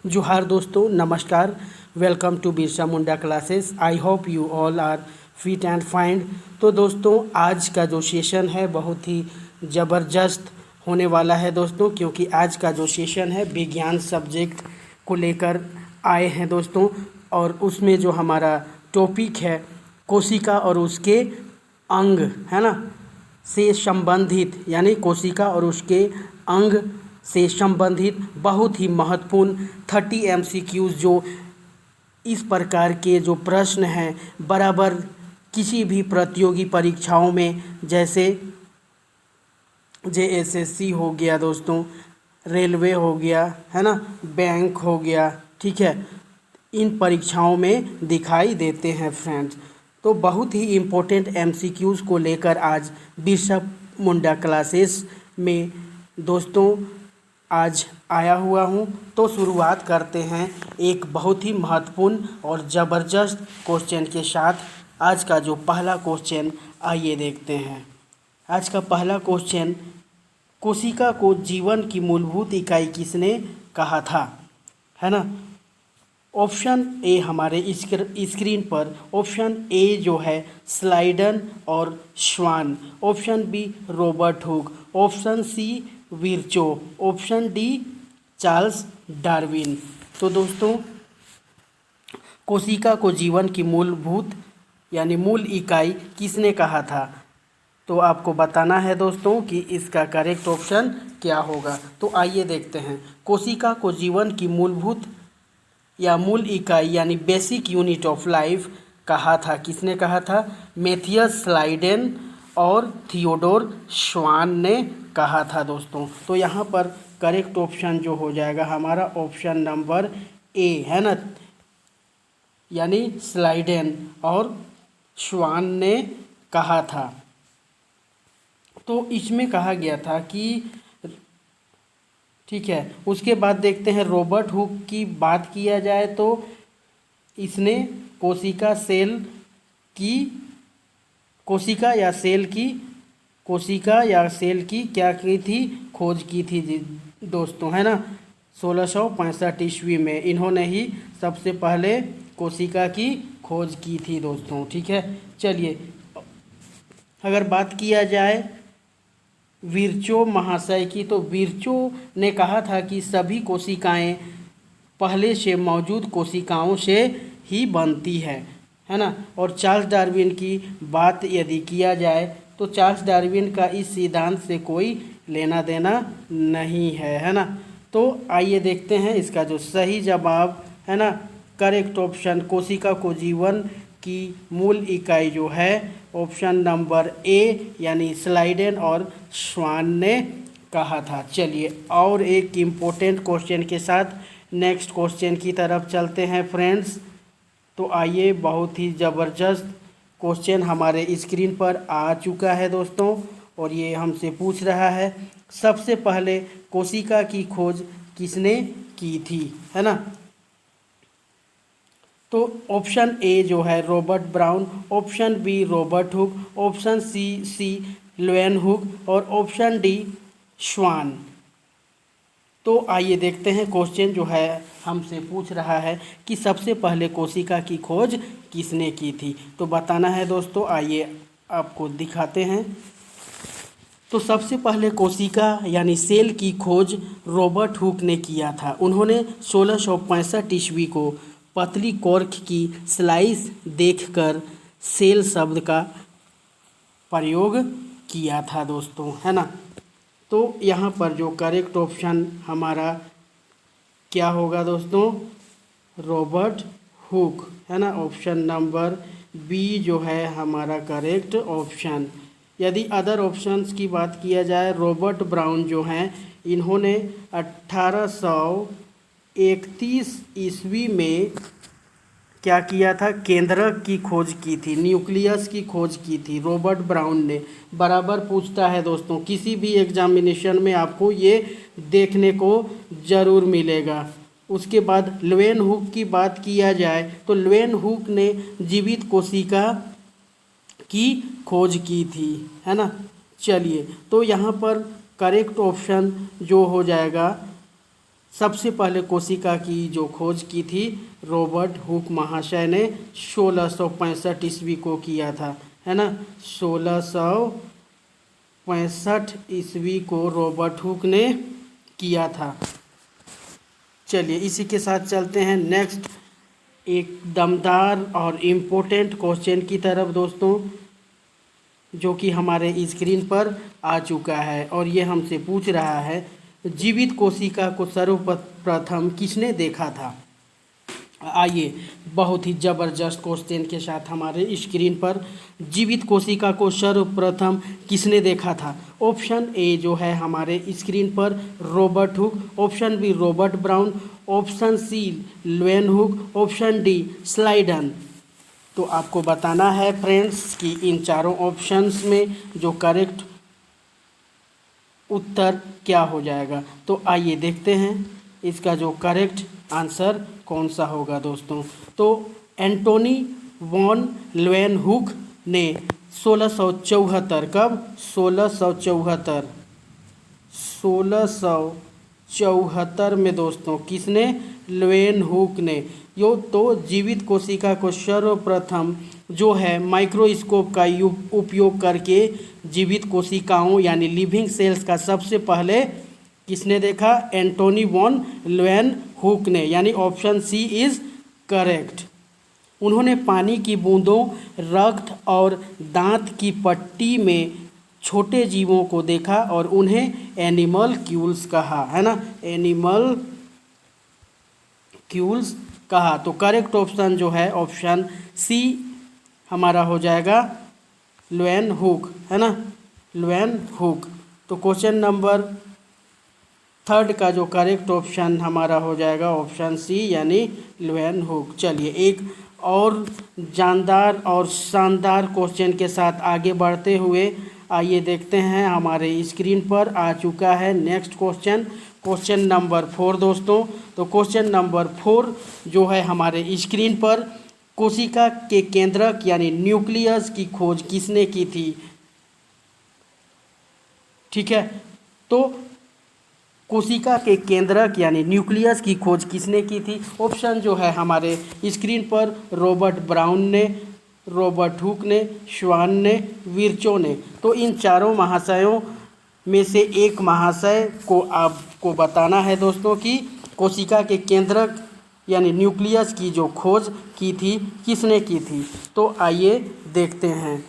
जोहार दोस्तों, नमस्कार। Welcome to Birsa Munda classes. I hope you all are fit and fine. तो दोस्तों, आज का जो सेशन है बहुत ही ज़बरदस्त होने वाला है दोस्तों, क्योंकि आज का जो सेशन है विज्ञान सब्जेक्ट को लेकर आए हैं दोस्तों। और उसमें जो हमारा टॉपिक है कोशिका और उसके अंग, है ना, से संबंधित, यानी कोशिका और उसके अंग से संबंधित बहुत ही महत्वपूर्ण 30 MCQs जो इस प्रकार के जो प्रश्न हैं बराबर किसी भी प्रतियोगी परीक्षाओं में, जैसे JSSC हो गया दोस्तों, रेलवे हो गया, है ना, बैंक हो गया, ठीक है, इन परीक्षाओं में दिखाई देते हैं फ्रेंड्स। तो बहुत ही इम्पोर्टेंट MCQs को लेकर आज बिरसा मुंडा क्लासेस में दोस्तों आज आया हुआ हूँ। तो शुरुआत करते हैं एक बहुत ही महत्वपूर्ण और ज़बरदस्त क्वेश्चन के साथ। आज का जो पहला क्वेश्चन, आइए देखते हैं। आज का पहला क्वेश्चन, कोशिका को जीवन की मूलभूत इकाई किसने कहा था, है ना। ऑप्शन ए हमारे स्क्रीन पर, ऑप्शन ए जो है स्लाइडन और Schwann, option B Robert Hooke, option C Virchow, option D Charles Darwin. तो दोस्तों, कोशिका को जीवन की मूलभूत यानी मूल इकाई किसने कहा था, तो आपको बताना है दोस्तों कि इसका करेक्ट ऑप्शन क्या होगा। तो आइए देखते हैं। कोशिका को जीवन की मूलभूत या मूल इकाई यानी बेसिक यूनिट ऑफ लाइफ कहा था, किसने कहा था? मैथियस स्लाइडेन और थियोडोर श्वान ने कहा था दोस्तों। तो यहाँ पर करेक्ट ऑप्शन जो हो जाएगा हमारा ऑप्शन नंबर ए, है ना, यानी स्लाइडेन और श्वान ने कहा था। तो इसमें कहा गया था कि, ठीक है, उसके बाद देखते हैं रॉबर्ट हुक की बात किया जाए तो इसने कोशिका या सेल की क्या की थी, खोज की थी दोस्तों, है ना। 1665 ईस्वी में इन्होंने ही सबसे पहले कोशिका की खोज की थी दोस्तों, ठीक है। चलिए, अगर बात किया जाए विर्चो महाशय की, तो विर्चो ने कहा था कि सभी कोशिकाएं पहले से मौजूद कोशिकाओं से ही बनती है ना। और चार्ल्स डार्विन की बात यदि किया जाए तो चार्ल्स डार्विन का इस सिद्धांत से कोई लेना देना नहीं है ना। तो आइए देखते हैं इसका जो सही जवाब है ना, करेक्ट ऑप्शन कोशिका को जीवन की मूल इकाई जो है ऑप्शन नंबर ए यानी स्लाइडेन और श्वान ने कहा था। चलिए, और एक इम्पोर्टेंट क्वेश्चन के साथ नेक्स्ट क्वेश्चन की तरफ चलते हैं फ्रेंड्स। तो आइए, बहुत ही ज़बरदस्त क्वेश्चन हमारे स्क्रीन पर आ चुका है दोस्तों, और ये हमसे पूछ रहा है सबसे पहले कोशिका की खोज किसने की थी, है ना। तो ऑप्शन ए जो है Robert Brown, option B Robert Hooke, option C Leeuwenhoek और ऑप्शन डी श्वान। तो आइए देखते हैं क्वेश्चन जो है हमसे पूछ रहा है कि सबसे पहले कोशिका की खोज किसने की थी। तो बताना है दोस्तों, आइए आपको दिखाते हैं। तो सबसे पहले कोशिका यानी सेल की खोज रॉबर्ट हुक ने किया था। उन्होंने 1665 ईस्वी को पतली कॉर्क की स्लाइस देखकर सेल शब्द का प्रयोग किया था दोस्तों, है ना। तो यहाँ पर जो करेक्ट ऑप्शन हमारा क्या होगा दोस्तों, रॉबर्ट हुक, है ना। ऑप्शन नंबर बी जो है हमारा करेक्ट ऑप्शन। यदि अदर ऑप्शंस की बात किया जाए, रॉबर्ट ब्राउन जो हैं इन्होंने 1831 ईस्वी में क्या किया था, केंद्रक की खोज की थी, न्यूक्लियस की खोज की थी रॉबर्ट ब्राउन ने। बराबर पूछता है दोस्तों, किसी भी एग्जामिनेशन में आपको ये देखने को ज़रूर मिलेगा। उसके बाद लोएन हुक की बात किया जाए तो लोएन हुक ने जीवित कोशिका की खोज की थी, है ना। चलिए, तो यहाँ पर करेक्ट ऑप्शन जो हो जाएगा सबसे पहले कोशिका की जो खोज की थी रॉबर्ट हुक महाशय ने 1665 ईस्वी को किया था, है ना। 1665 ईस्वी को रॉबर्ट हुक ने किया था। चलिए इसी के साथ चलते हैं नेक्स्ट एक दमदार और इम्पोर्टेंट क्वेश्चन की तरफ दोस्तों, जो कि हमारे स्क्रीन पर आ चुका है और ये हमसे पूछ रहा है जीवित कोशिका को सर्वप्रथम किसने देखा था। आइए बहुत ही ज़बरदस्त क्वेश्चन के साथ हमारे स्क्रीन पर जीवित कोशिका को सर्वप्रथम किसने देखा था। ऑप्शन ए जो है हमारे स्क्रीन पर Robert Hooke, option B Robert Brown, option C Leeuwenhoek, option D Schleiden. तो आपको बताना है फ्रेंड्स कि इन चारों ऑप्शंस में जो करेक्ट उत्तर क्या हो जाएगा। तो आइए देखते हैं इसका जो करेक्ट आंसर कौन सा होगा दोस्तों। तो एंटोनी वॉन लेeuwenhoek ने 1674 कब 1674 में दोस्तों किसने लेeuwenhoek ने यो तो जीवित कोशिका को सर्वप्रथम जो है माइक्रोस्कोप का उपयोग करके जीवित कोशिकाओं यानी लिविंग सेल्स का सबसे पहले किसने देखा, एंटोनी वॉन लेeuwenhoek ने, यानी ऑप्शन सी इज़ करेक्ट। उन्होंने पानी की बूंदों, रक्त और दांत की पट्टी में छोटे जीवों को देखा और उन्हें एनिमल क्यूल्स कहा, है ना, एनिमल क्यूल्स कहा। तो करेक्ट ऑप्शन जो है ऑप्शन सी हमारा हो जाएगा लेeuwenhoek, है ना, लेeuwenhoek। तो क्वेश्चन नंबर 3 का जो करेक्ट ऑप्शन हमारा हो जाएगा ऑप्शन सी यानी लेeuwenhoek। चलिए एक और जानदार और शानदार क्वेश्चन के साथ आगे बढ़ते हुए आइए देखते हैं हमारे स्क्रीन पर आ चुका है नेक्स्ट क्वेश्चन, क्वेश्चन नंबर 4 दोस्तों। तो क्वेश्चन नंबर 4 जो है हमारे स्क्रीन पर, कोशिका के केंद्रक यानी न्यूक्लियस की खोज किसने की थी। ठीक है, तो कोशिका के केंद्रक यानी न्यूक्लियस की खोज किसने की थी। ऑप्शन जो है हमारे स्क्रीन पर रॉबर्ट ब्राउन ने, रॉबर्ट हुक ने, श्वान ने, विर्चो ने। तो इन चारों महाशयों में से एक महाशय को आपको बताना है दोस्तों कि कोशिका के केंद्रक यानी न्यूक्लियस की जो खोज की थी किसने की थी। तो आइए देखते हैं।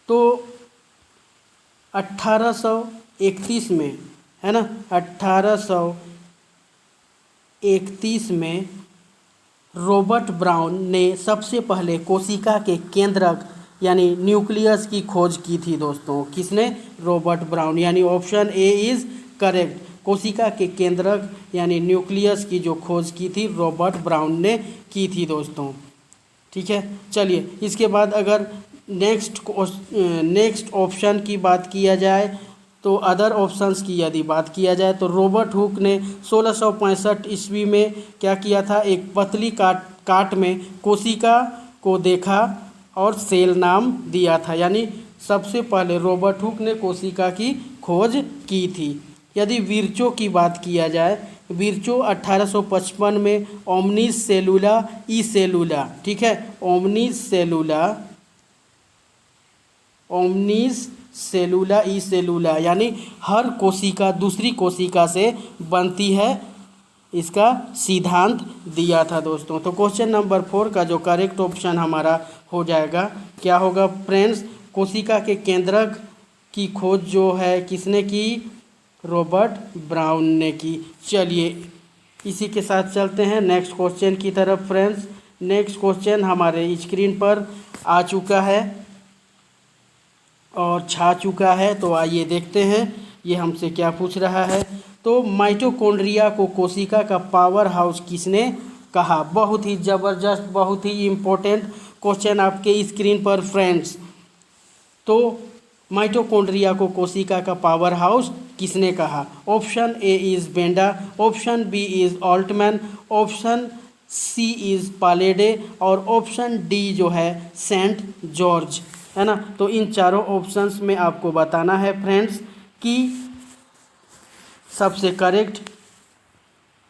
तो 1831 में, है ना, 1831 में रॉबर्ट ब्राउन ने सबसे पहले कोशिका के केंद्रक यानी न्यूक्लियस की खोज की थी दोस्तों। किसने, रॉबर्ट ब्राउन, यानी ऑप्शन ए इज़ करेक्ट। कोशिका के केंद्रक यानी न्यूक्लियस की जो खोज की थी रॉबर्ट ब्राउन ने की थी दोस्तों। ठीक है, चलिए इसके बाद अगर नेक्स्ट ऑप्शन की बात किया जाए तो अदर ऑप्शंस की यदि बात किया जाए तो रॉबर्ट हुक ने 1665 ईस्वी में क्या किया था, एक पतली काट में कोशिका को देखा और सेल नाम दिया था, यानी सबसे पहले रॉबर्ट हुक ने कोशिका की खोज की थी। यदि विर्चो की बात किया जाए, विर्चो 1855 में ओमनिस सेलुला ई सेलुला, ठीक है, ओमनिस सेलुला ई सेलुला यानी हर कोशिका दूसरी कोशिका से बनती है, इसका सिद्धांत दिया था दोस्तों। तो क्वेश्चन नंबर 4 का जो करेक्ट ऑप्शन हमारा हो जाएगा क्या होगा फ्रेंड्स, कोशिका के केंद्रक की खोज जो है किसने की, रॉबर्ट ब्राउन ने की। चलिए इसी के साथ चलते हैं नेक्स्ट क्वेश्चन की तरफ फ्रेंड्स। नेक्स्ट क्वेश्चन हमारे स्क्रीन पर आ चुका है और छा चुका है। तो आइए देखते हैं ये हमसे क्या पूछ रहा है। तो माइटोकॉन्ड्रिया को कोशिका का पावर हाउस किसने कहा। बहुत ही ज़बरदस्त, बहुत ही इम्पोर्टेंट क्वेश्चन आपके स्क्रीन पर फ्रेंड्स। तो माइटोकॉन्ड्रिया को कोशिका का पावर हाउस किसने कहा। Option A is Benda, option B is Altmann, option C is Palade और ऑप्शन डी जो है सेंट जॉर्ज, है ना। तो इन चारों ऑप्शंस में आपको बताना है फ्रेंड्स कि सबसे करेक्ट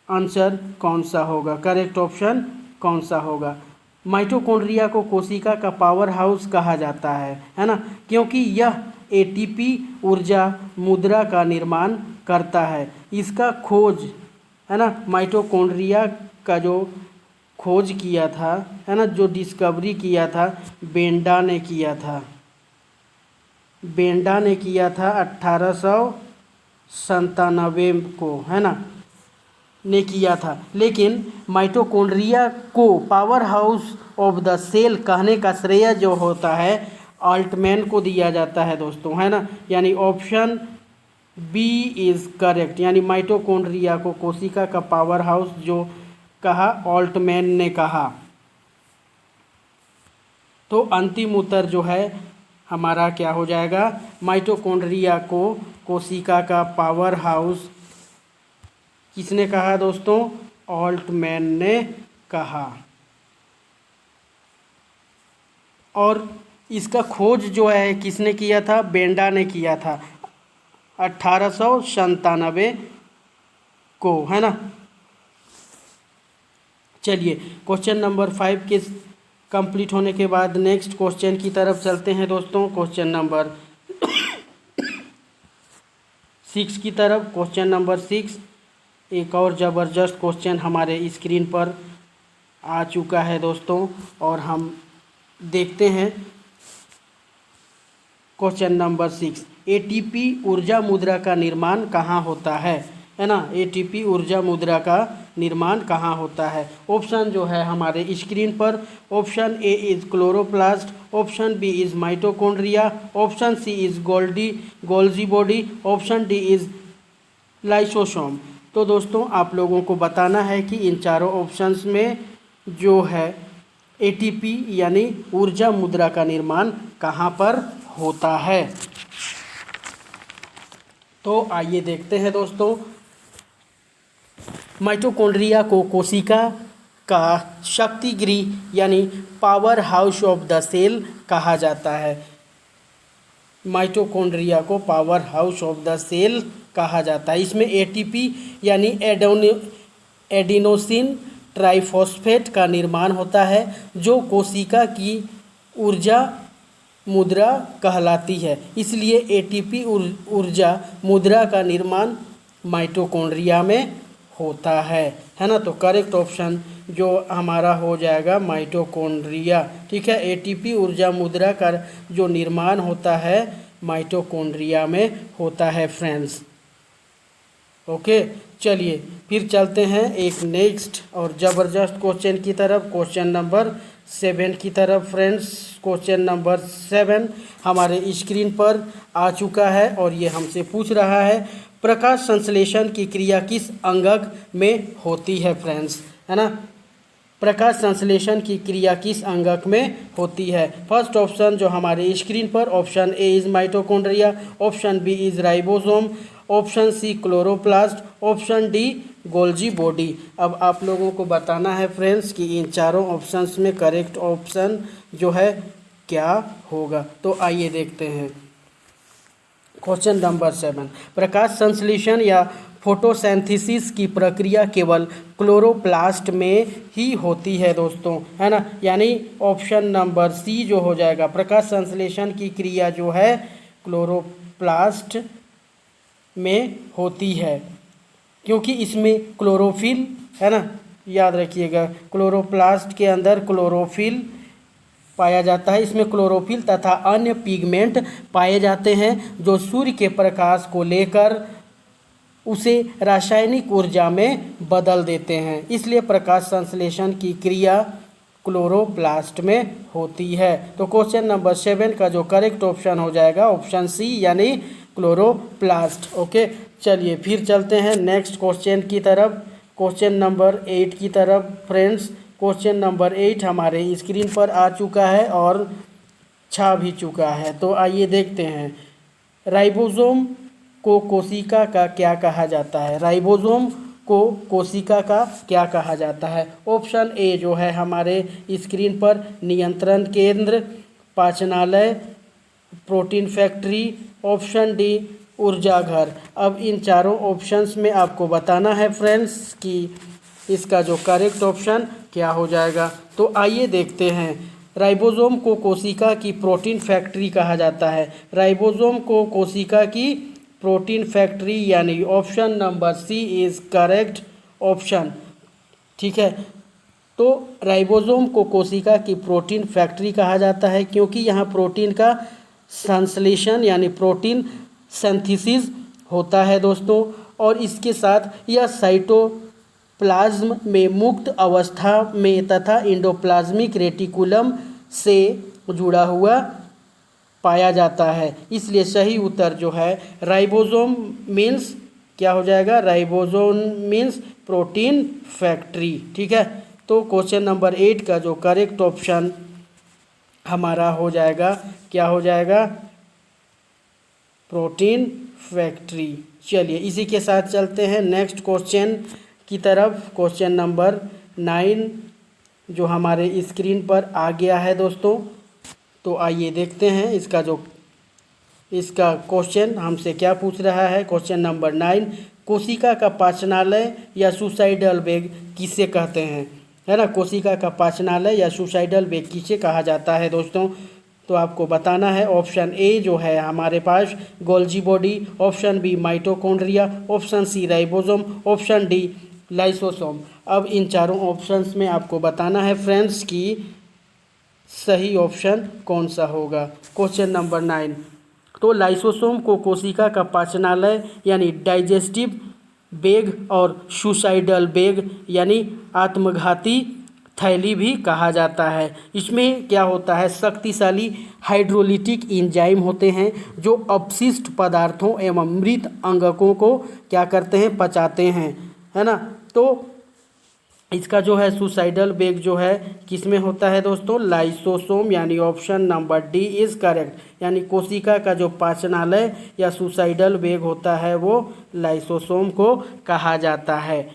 आंसर कौन सा होगा, करेक्ट ऑप्शन कौन सा होगा। माइटोकॉन्ड्रिया को कोशिका का पावर हाउस कहा जाता है ना, क्योंकि यह एटीपी ऊर्जा मुद्रा का निर्माण करता है। इसका खोज है ना, माइटोकॉन्ड्रिया का जो खोज किया था है ना, जो डिस्कवरी किया था बेंडा ने किया था। बेंडा ने किया था 1897 को है ना, ने किया था। लेकिन माइटोकॉन्ड्रिया को power house of the cell कहने का श्रेय जो होता है ऑल्टमैन को दिया जाता है दोस्तों, है ना। यानी ऑप्शन बी इज़ करेक्ट, यानी माइटोकॉन्ड्रिया को कोशिका का पावर हाउस जो कहा ऑल्टमैन ने कहा। तो अंतिम उत्तर जो है हमारा क्या हो जाएगा, माइटोकॉन्ड्रिया को कोशिका का पावर हाउस किसने कहा दोस्तों, ऑल्टमैन ने कहा। और इसका खोज जो है किसने किया था, बेंडा ने किया था 1897 को, है ना। चलिए क्वेश्चन नंबर 5 के कंप्लीट होने के बाद नेक्स्ट क्वेश्चन की तरफ चलते हैं दोस्तों। क्वेश्चन नंबर 6 की तरफ। क्वेश्चन नंबर 6 एक और ज़बरदस्त क्वेश्चन हमारे स्क्रीन पर आ चुका है दोस्तों, और हम देखते हैं क्वेश्चन नंबर 6। एटीपी ऊर्जा मुद्रा का निर्माण कहाँ होता है ना। एटीपी ऊर्जा मुद्रा का निर्माण कहाँ होता है। ऑप्शन जो है हमारे स्क्रीन पर, option A is chloroplast, option B is mitochondria, option C is Golgi body, option D is lysosome. तो दोस्तों आप लोगों को बताना है कि इन चारों ऑप्शंस में जो है एटीपी यानी ऊर्जा मुद्रा का निर्माण कहाँ पर होता है। तो आइए देखते हैं दोस्तों। माइटोकॉन्ड्रिया को कोशिका का शक्ति गृह यानी power house of the cell कहा जाता है। माइटोकॉन्ड्रिया को power house of the cell कहा जाता है। इसमें एटीपी यानी एडिनोसिन ट्राइफॉस्फेट का निर्माण होता है, जो कोशिका की ऊर्जा मुद्रा कहलाती है। इसलिए एटीपी ऊर्जा मुद्रा का निर्माण माइटोकॉन्ड्रिया में होता है ना। तो करेक्ट ऑप्शन जो हमारा हो जाएगा माइटोकॉन्ड्रिया, ठीक है। एटीपी ऊर्जा मुद्रा का जो निर्माण होता है माइटोकॉन्ड्रिया में होता है फ्रेंड्स। ओके, चलिए फिर चलते हैं एक नेक्स्ट और ज़बरदस्त क्वेश्चन की तरफ, क्वेश्चन नंबर 7 की तरफ फ्रेंड्स। क्वेश्चन नंबर 7 हमारे स्क्रीन पर आ चुका है और ये हमसे पूछ रहा है प्रकाश संश्लेषण की क्रिया किस अंगक में होती है फ्रेंड्स, है ना। प्रकाश संश्लेषण की क्रिया किस अंगक में होती है। फर्स्ट ऑप्शन जो हमारे स्क्रीन पर, option A is mitochondria, option B is ribosome, option C chloroplast, option D Golgi body. अब आप लोगों को बताना है फ्रेंड्स कि इन चारों ऑप्शंस में करेक्ट ऑप्शन जो है क्या होगा। तो आइए देखते हैं क्वेश्चन नंबर 7। प्रकाश संश्लेषण या फोटोसिंथेसिस की प्रक्रिया केवल क्लोरोप्लास्ट में ही होती है दोस्तों, है ना। यानी ऑप्शन नंबर सी जो हो जाएगा, प्रकाश संश्लेषण की क्रिया जो है क्लोरोप्लास्ट में होती है, क्योंकि इसमें क्लोरोफिल है ना, याद रखिएगा क्लोरोप्लास्ट के अंदर क्लोरोफिल पाया जाता है। इसमें क्लोरोफिल तथा अन्य पिगमेंट पाए जाते हैं जो सूर्य के प्रकाश को लेकर उसे रासायनिक ऊर्जा में बदल देते हैं। इसलिए प्रकाश संश्लेषण की क्रिया क्लोरोप्लास्ट में होती है। तो क्वेश्चन नंबर 7 का जो करेक्ट ऑप्शन हो जाएगा ऑप्शन सी यानी क्लोरोप्लास्ट। ओके, चलिए फिर चलते हैं नेक्स्ट क्वेश्चन की तरफ, क्वेश्चन नंबर 8 की तरफ फ्रेंड्स। क्वेश्चन नंबर 8 हमारे स्क्रीन पर आ चुका है और छा भी चुका है। तो आइए देखते हैं राइबोसोम को कोशिका का क्या कहा जाता है। राइबोसोम को कोशिका का क्या कहा जाता है। ऑप्शन ए जो है हमारे स्क्रीन पर, नियंत्रण केंद्र, पाचनालय, प्रोटीन फैक्ट्री, ऑप्शन डी ऊर्जा घर। अब इन चारों ऑप्शंस में आपको बताना है फ्रेंड्स कि इसका जो करेक्ट ऑप्शन क्या हो जाएगा। तो आइए देखते हैं। राइबोसोम को कोशिका की प्रोटीन फैक्ट्री कहा जाता है। राइबोसोम को कोशिका की प्रोटीन फैक्ट्री यानी option number C is correct option. ठीक है, तो राइबोसोम को कोशिका की प्रोटीन फैक्ट्री कहा जाता है क्योंकि यहाँ प्रोटीन का संश्लेषण यानी प्रोटीन सिंथेसिस होता है दोस्तों, और इसके साथ यह साइटोप्लाज्म में मुक्त अवस्था में तथा एंडोप्लाज्मिक रेटिकुलम से जुड़ा हुआ पाया जाता है। इसलिए सही उत्तर जो है राइबोसोम मीन्स क्या हो जाएगा, राइबोसोम मीन्स प्रोटीन फैक्ट्री। ठीक है, तो क्वेश्चन नंबर 8 का जो करेक्ट ऑप्शन हमारा हो जाएगा, क्या हो जाएगा, प्रोटीन फैक्ट्री। चलिए इसी के साथ चलते हैं नेक्स्ट क्वेश्चन की तरफ। क्वेश्चन नंबर 9 जो हमारे स्क्रीन पर आ गया है दोस्तों, तो आइए देखते हैं इसका क्वेश्चन हमसे क्या पूछ रहा है। क्वेश्चन नंबर 9, कोशिका का पाचनालय या सुसाइडल बेग किसे कहते हैं, है ना। कोशिका का पाचनालय या सुसाइडल बेग किसे कहा जाता है दोस्तों, तो आपको बताना है। ऑप्शन ए जो है हमारे पास Golgi body, option B mitochondria, option C ribosome, option D lysosome. अब इन चारों ऑप्शंस में आपको बताना है फ्रेंड्स कि सही ऑप्शन कौन सा होगा। क्वेश्चन नंबर 9, तो लाइसोसोम को कोशिका का पाचनालय यानी डाइजेस्टिव बेग और सुसाइडल बेग यानी आत्मघाती थैली भी कहा जाता है। इसमें क्या होता है, शक्तिशाली हाइड्रोलिटिक एंजाइम होते हैं जो अपशिष्ट पदार्थों एवं मृत अंगकों को क्या करते हैं, पचाते हैं, है ना। तो इसका जो है सुसाइडल बेग जो है किसमें होता है दोस्तों, लाइसोसोम, यानी option number D is correct. यानी कोशिका का जो पाचनालय या सुसाइडल बेग होता है वो लाइसोसोम को कहा जाता है।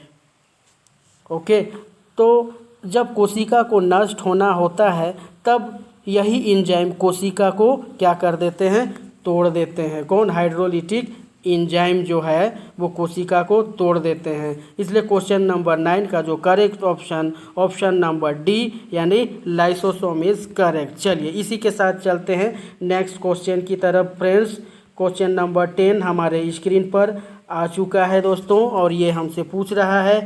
ओके, तो जब कोशिका को नष्ट होना होता है तब यही एंजाइम कोशिका को क्या कर देते हैं, तोड़ देते हैं। कौन, हाइड्रोलिटिक एंजाइम जो है वो कोशिका को तोड़ देते हैं। इसलिए क्वेश्चन नंबर 9 का जो करेक्ट ऑप्शन नंबर डी यानी लाइसोसोम इज करेक्ट। चलिए इसी के साथ चलते हैं नेक्स्ट क्वेश्चन की तरफ फ्रेंड्स। क्वेश्चन नंबर 10 हमारे स्क्रीन पर आ चुका है दोस्तों, और ये हमसे पूछ रहा है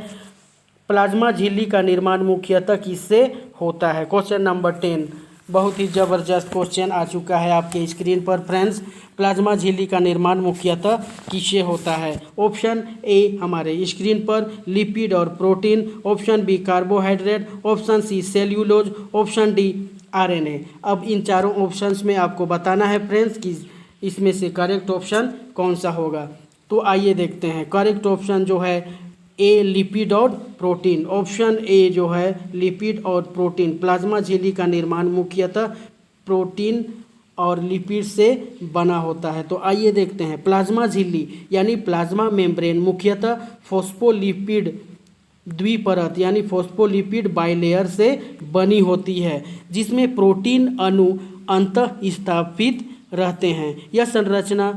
प्लाज्मा झिल्ली का निर्माण मुख्यतः किससे होता है। क्वेश्चन नंबर 10 बहुत ही ज़बरदस्त क्वेश्चन आ चुका है आपके स्क्रीन पर फ्रेंड्स। प्लाज्मा झिल्ली का निर्माण मुख्यतः किससे होता है। ऑप्शन ए हमारे स्क्रीन पर लिपिड और protein, option B carbohydrate, option C cellulose, option D RNA. अब इन चारों ऑप्शंस में आपको बताना है फ्रेंड्स कि इसमें से करेक्ट ऑप्शन कौन सा होगा। तो आइए देखते हैं। करेक्ट ऑप्शन जो है ए लिपिड और प्रोटीन, ऑप्शन ए जो है लिपिड और प्रोटीन। प्लाज्मा झिल्ली का निर्माण मुख्यतः प्रोटीन और लिपिड से बना होता है। तो आइए देखते हैं। प्लाज्मा झिल्ली यानी प्लाज्मा मेम्ब्रेन मुख्यतः फॉस्फोलिपिड द्विपरत यानी फॉस्फोलिपिड बाइलेयर से बनी होती है जिसमें प्रोटीन अणु अंतः स्थापित रहते हैं। यह संरचना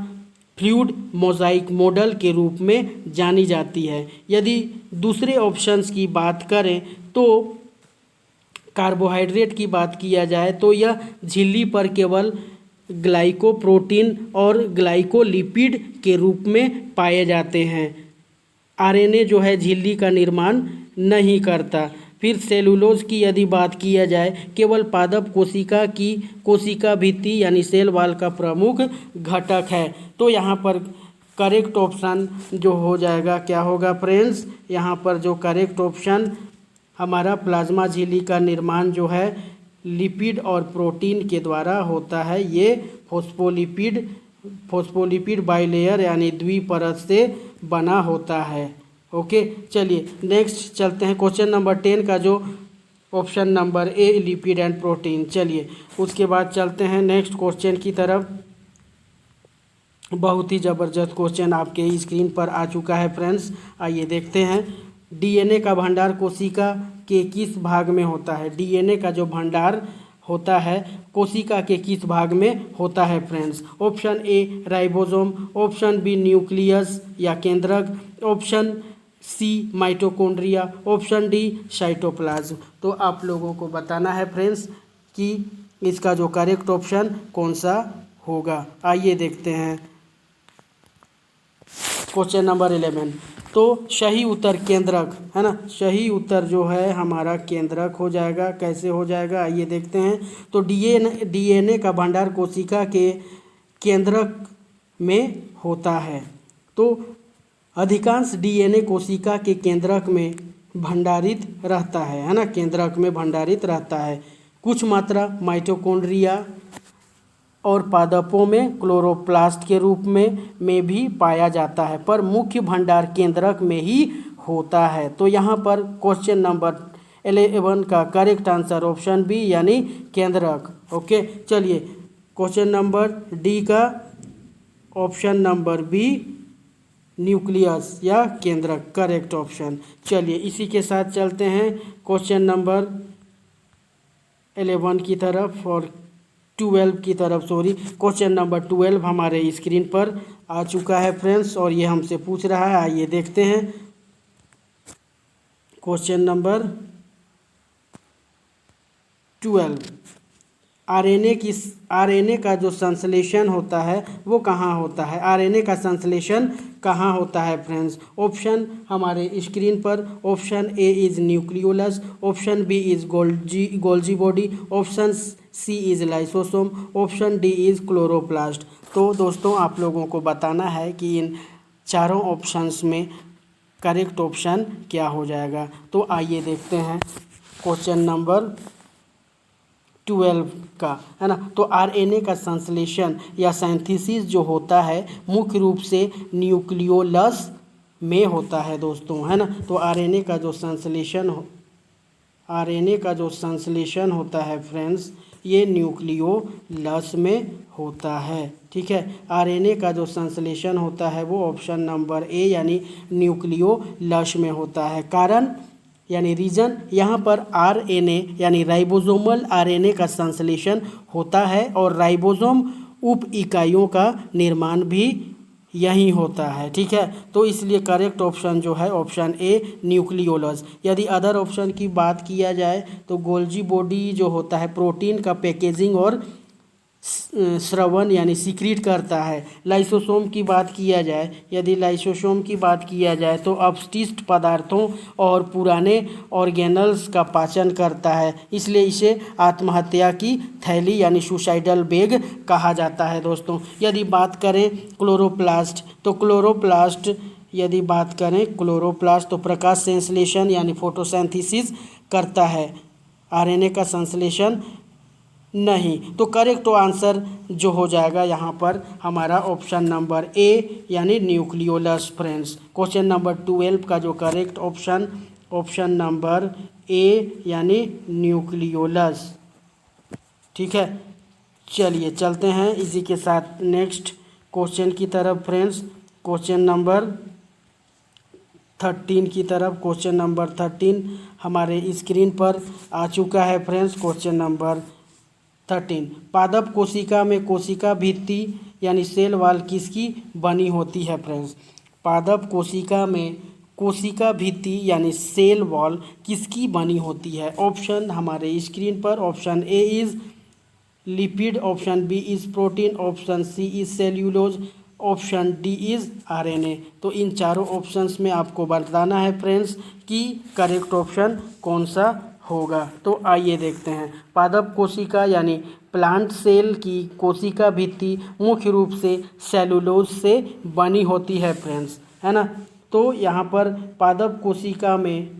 फ्लूइड मोजाइक मॉडल के रूप में जानी जाती है। यदि दूसरे ऑप्शंस की बात करें तो कार्बोहाइड्रेट की बात किया जाए तो यह झिल्ली पर केवल ग्लाइकोप्रोटीन और ग्लाइकोलिपिड के रूप में पाए जाते हैं। आरएनए जो है झिल्ली का निर्माण नहीं करता। फिर सेलुलोज की यदि बात किया जाए केवल पादप कोशिका की कोशिका भित्ति यानी सेल वॉल का प्रमुख घटक है। तो यहाँ पर करेक्ट ऑप्शन जो हो जाएगा क्या होगा फ्रेंड्स, यहाँ पर जो करेक्ट ऑप्शन हमारा प्लाज्मा झिल्ली का निर्माण जो है लिपिड और प्रोटीन के द्वारा होता है। ये फॉस्फोलिपिड बाइलेयर यानी द्विपरत से बना होता है। ओके, चलिए नेक्स्ट चलते हैं। क्वेश्चन नंबर 10 का जो option number A lipid and protein. चलिए उसके बाद चलते हैं नेक्स्ट क्वेश्चन की तरफ। बहुत ही ज़बरदस्त क्वेश्चन आपके स्क्रीन पर आ चुका है फ्रेंड्स। आइए देखते हैं। डीएनए का भंडार कोशिका के किस भाग में होता है। डीएनए का जो भंडार होता है कोशिका के किस भाग में होता है friends? Option A ribosome, option B nucleus या केंद्रक, option C mitochondria, option D cytoplasm. तो आप लोगों को बताना है फ्रेंड्स कि इसका जो करेक्ट ऑप्शन कौन सा होगा। आइए देखते हैं क्वेश्चन नंबर 11। तो सही उत्तर केंद्रक है ना, सही उत्तर जो है हमारा केंद्रक हो जाएगा। कैसे हो जाएगा आइए देखते हैं। तो डीएनए का भंडार कोशिका के केंद्रक में होता है। तो अधिकांश डीएनए कोशिका के केंद्रक में भंडारित रहता है ना, केंद्रक में भंडारित रहता है। कुछ मात्रा माइटोकॉन्ड्रिया और पादपों में क्लोरोप्लास्ट के रूप में भी पाया जाता है, पर मुख्य भंडार केंद्रक में ही होता है। तो यहाँ पर क्वेश्चन नंबर 11 का करेक्ट आंसर ऑप्शन बी यानी केंद्रक। ओके, चलिए क्वेश्चन नंबर डी का ऑप्शन नंबर बी न्यूक्लियस या केंद्रक करेक्ट ऑप्शन। चलिए इसी के साथ चलते हैं क्वेश्चन नंबर 11 की तरफ और 12 की तरफ, सॉरी क्वेश्चन नंबर 12 हमारे स्क्रीन पर आ चुका है फ्रेंड्स और ये हमसे पूछ रहा है। आइए देखते हैं क्वेश्चन नंबर 12। आरएनए का जो संश्लेषण होता है वो कहाँ होता है? आरएनए का संश्लेषण कहाँ होता है फ्रेंड्स? ऑप्शन हमारे स्क्रीन पर, option A is nucleolus, option B is Golgi body, option C is lysosome, option D is chloroplast. तो दोस्तों आप लोगों को बताना है कि इन चारों ऑप्शंस में करेक्ट ऑप्शन क्या हो जाएगा। तो आइए देखते हैं क्वेश्चन नंबर 12 का, है ना। तो आरएनए का संश्लेषण या सिंथेसिस जो होता है मुख्य रूप से न्यूक्लियोलस में होता है दोस्तों, है ना। तो आरएनए का जो संश्लेषण होता है फ्रेंड्स ये न्यूक्लियोलस में होता है, ठीक है। आरएनए का जो संश्लेषण होता है वो ऑप्शन नंबर ए यानी न्यूक्लियोलस में होता है। कारण यानी रीजन, यहाँ पर आरएनए यानी राइबोसोमल आरएनए का संश्लेषण होता है और राइबोसोम उप इकाइयों का निर्माण भी यही होता है, ठीक है। तो इसलिए करेक्ट ऑप्शन जो है ऑप्शन ए न्यूक्लियोलस। यदि अदर ऑप्शन की बात किया जाए तो गोल्जी बॉडी जो होता है प्रोटीन का पैकेजिंग और स्रवण यानी सीक्रेट करता है। लाइसोसोम की बात किया जाए, यदि लाइसोसोम की बात किया जाए तो अपशिष्ट पदार्थों और पुराने ऑर्गेनल्स का पाचन करता है, इसलिए इसे आत्महत्या की थैली यानी सुसाइडल बैग कहा जाता है दोस्तों। यदि बात करें क्लोरोप्लास्ट तो क्लोरोप्लास्ट तो प्रकाश संश्लेषण यानी फोटोसिंथेसिस करता है, आरएनए का संश्लेषण नहीं। तो करेक्ट आंसर जो हो जाएगा यहाँ पर हमारा ऑप्शन नंबर ए यानी न्यूक्लियोलस फ्रेंड्स। क्वेश्चन नंबर 12 का जो करेक्ट ऑप्शन नंबर ए यानी न्यूक्लियोलस, ठीक है। चलिए चलते हैं इसी के साथ नेक्स्ट क्वेश्चन की तरफ फ्रेंड्स, क्वेश्चन नंबर 13 की तरफ। क्वेश्चन नंबर 13 हमारे स्क्रीन पर आ चुका है फ्रेंड्स। क्वेश्चन नंबर 13, पादप कोशिका में कोशिका भित्ति यानी सेल वॉल किसकी बनी होती है फ्रेंड्स? पादप कोशिका में कोशिका भित्ति यानी सेल वॉल किसकी बनी होती है? ऑप्शन हमारे स्क्रीन पर, option A is lipid, option B is protein, option C is cellulose, option D is RNA. तो इन चारों ऑप्शंस में आपको बताना है फ्रेंड्स कि करेक्ट ऑप्शन कौन सा होगा। तो आइए देखते हैं। पादप कोशिका यानी प्लांट सेल की कोशिका भित्ति मुख्य रूप से सेलुलोज से बनी होती है फ्रेंड्स, है ना। तो यहाँ पर पादप कोशिका में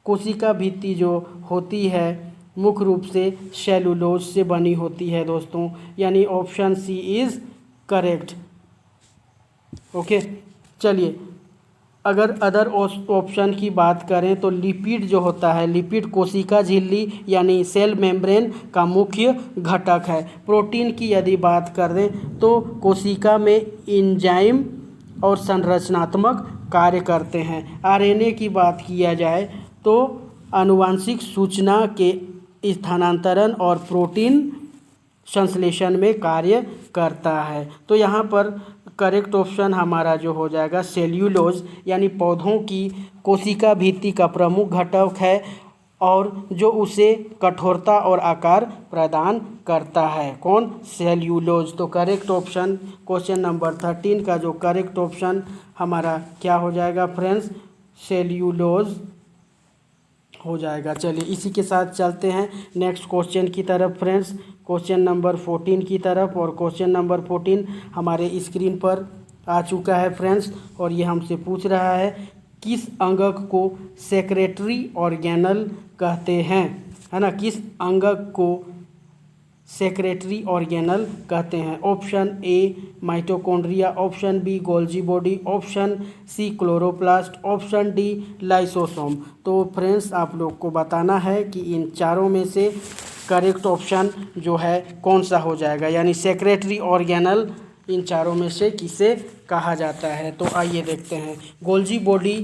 कोशिका भित्ति जो होती है मुख्य रूप से सेलुलोज से बनी होती है दोस्तों, यानी option C is correct. Okay, चलिए अगर अदर ऑप्शन की बात करें तो लिपिड जो होता है, लिपिड कोशिका झिल्ली यानी सेल मेम्ब्रेन का मुख्य घटक है। प्रोटीन की यदि बात करें तो कोशिका में एंजाइम और संरचनात्मक कार्य करते हैं। आरएनए की बात किया जाए तो आनुवांशिक सूचना के स्थानांतरण और प्रोटीन संश्लेषण में कार्य करता है। तो यहाँ पर करेक्ट ऑप्शन हमारा जो हो जाएगा सेल्यूलोज, यानी पौधों की कोशिका भित्ति का प्रमुख घटक है और जो उसे कठोरता और आकार प्रदान करता है। कौन? सेल्यूलोज। तो करेक्ट ऑप्शन क्वेश्चन नंबर 13 का जो करेक्ट ऑप्शन हमारा क्या हो जाएगा फ्रेंड्स? सेल्यूलोज हो जाएगा। चलिए इसी के साथ चलते हैं नेक्स्ट क्वेश्चन की तरफ फ्रेंड्स, क्वेश्चन नंबर 14 की तरफ। और क्वेश्चन नंबर 14 हमारे स्क्रीन पर आ चुका है फ्रेंड्स, और ये हमसे पूछ रहा है किस अंगक को सेक्रेटरी ऑर्गेनल कहते हैं, है ना? किस अंगक को सेक्रेटरी ऑर्गेनल कहते हैं? Option A mitochondria, option B Golgi body, option C chloroplast, option D lysosome. तो फ्रेंड्स आप लोग को बताना है कि इन चारों में से करेक्ट ऑप्शन जो है कौन सा हो जाएगा, यानी सेक्रेटरी ऑर्गेनल इन चारों में से किसे कहा जाता है। तो आइए देखते हैं। गोल्जी बॉडी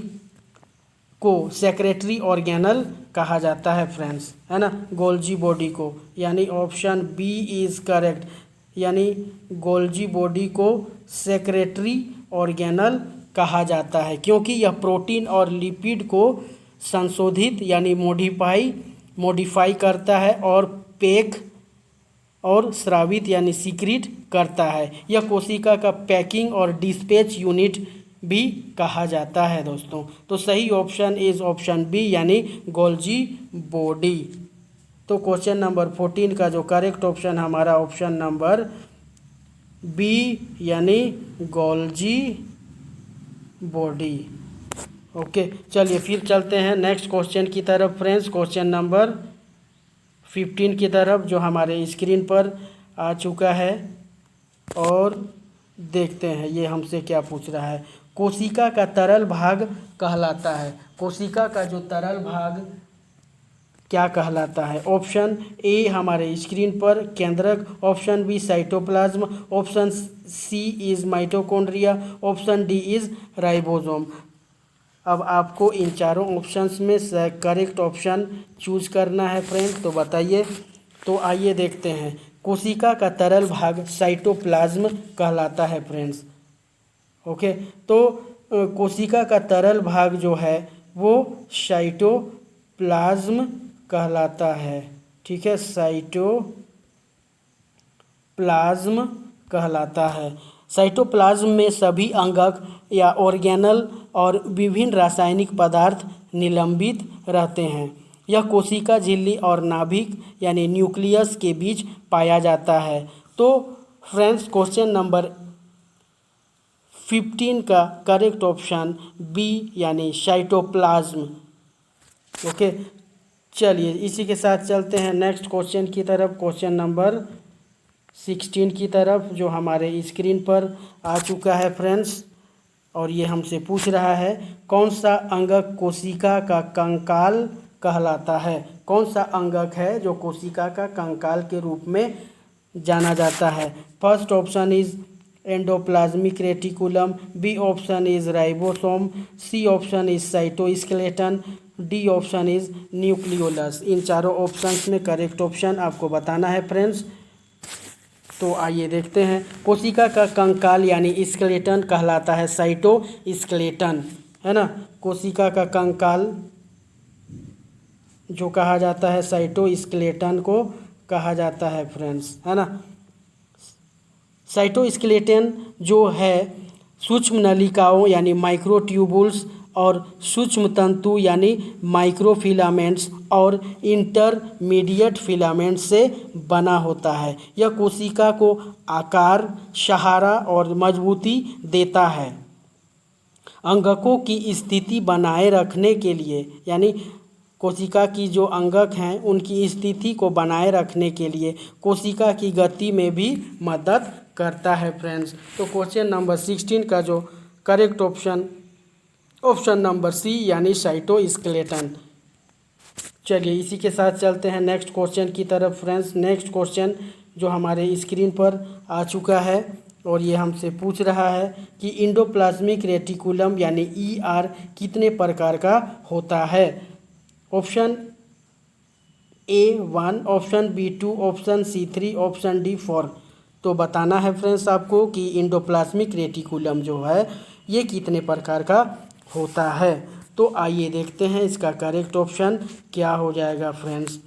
को सेक्रेटरी ऑर्गेनल कहा जाता है फ्रेंड्स, है ना? गोल्जी बॉडी को, यानी ऑप्शन बी इज़ करेक्ट, यानी गोल्जी बॉडी को सेक्रेटरी ऑर्गेनल कहा जाता है क्योंकि यह प्रोटीन और लिपिड को संशोधित यानी मॉडिफाई करता है और पैक और स्रावित यानी सीक्रेट करता है। यह कोशिका का पैकिंग और डिस्पैच यूनिट भी कहा जाता है दोस्तों। तो सही ऑप्शन इज ऑप्शन बी, यानी गोल्जी बॉडी। तो क्वेश्चन नंबर 14 का जो करेक्ट ऑप्शन हमारा ऑप्शन नंबर बी, यानी गोल्जी बॉडी। ओके, चलिए फिर चलते हैं नेक्स्ट क्वेश्चन की तरफ फ्रेंड्स, क्वेश्चन नंबर 15 की तरफ जो हमारे स्क्रीन पर आ चुका है। और देखते हैं ये हमसे क्या पूछ रहा है। कोशिका का तरल भाग कहलाता है, कोशिका का जो तरल भाग क्या कहलाता है? ऑप्शन ए हमारे स्क्रीन पर केंद्रक, option B cytoplasm, option C is mitochondria, option D is ribosome. अब आपको इन चारों ऑप्शंस में से करेक्ट ऑप्शन चूज करना है फ्रेंड्स, तो बताइए। तो आइए देखते हैं। कोशिका का तरल भाग साइटोप्लाज्म कहलाता है फ्रेंड्स। ओके, तो कोशिका का तरल भाग जो है वो साइटोप्लाज्म कहलाता है, ठीक है? साइटोप्लाज्म कहलाता है। साइटोप्लाज्म में सभी अंगक या ऑर्गेनल और विभिन्न रासायनिक पदार्थ निलंबित रहते हैं। यह कोशिका झिल्ली और नाभिक यानी न्यूक्लियस के बीच पाया जाता है। तो फ्रेंड्स क्वेश्चन नंबर 15 का करेक्ट ऑप्शन बी, यानी साइटोप्लाज्म। ओके, चलिए इसी के साथ चलते हैं नेक्स्ट क्वेश्चन की तरफ, क्वेश्चन नंबर 16 की तरफ जो हमारे स्क्रीन पर आ चुका है फ्रेंड्स। और ये हमसे पूछ रहा है कौन सा अंगक कोशिका का कंकाल कहलाता है? कौन सा अंगक है जो कोशिका का कंकाल के रूप में जाना जाता है? First option is endoplasmic reticulum, B option is ribosome, C option is cytoskeleton, D option is nucleolus. इन चारों ऑप्शंस में करेक्ट ऑप्शन आपको बताना है फ्रेंड्स। तो आइए देखते हैं। कोशिका का कंकाल यानी स्केलेटन कहलाता है साइटोस्केलेटन, है ना? कोशिका का कंकाल जो कहा जाता है साइटोस्केलेटन को कहा जाता है फ्रेंड्स, है ना? साइटोस्केलेटन जो है सूक्ष्म नलिकाओं यानी माइक्रोट्यूबुल्स और सूक्ष्म तंतु यानी माइक्रोफिलामेंट्स और इंटरमीडिएट फिलामेंट्स से बना होता है। यह कोशिका को आकार, सहारा और मजबूती देता है। अंगकों की स्थिति बनाए रखने के लिए, यानी कोशिका की जो अंगक हैं उनकी स्थिति को बनाए रखने के लिए कोशिका की गति में भी मदद करता है फ्रेंड्स। तो क्वेश्चन नंबर 16 का जो करेक्ट ऑप्शन नंबर सी, यानी साइटोस्केलेटन। चलिए इसी के साथ चलते हैं नेक्स्ट क्वेश्चन की तरफ फ्रेंड्स। नेक्स्ट क्वेश्चन जो हमारे स्क्रीन पर आ चुका है और ये हमसे पूछ रहा है कि इंडोप्लाज्मिक रेटिकुलम यानी ER कितने प्रकार का होता है? Option A1, option B2, option C3, option D4। तो बताना है फ्रेंड्स आपको कि इंडोप्लाज्मिक रेटिकुलम जो है ये कितने प्रकार का होता है। तो आइए देखते हैं इसका करेक्ट ऑप्शन क्या हो जाएगा फ्रेंड्स।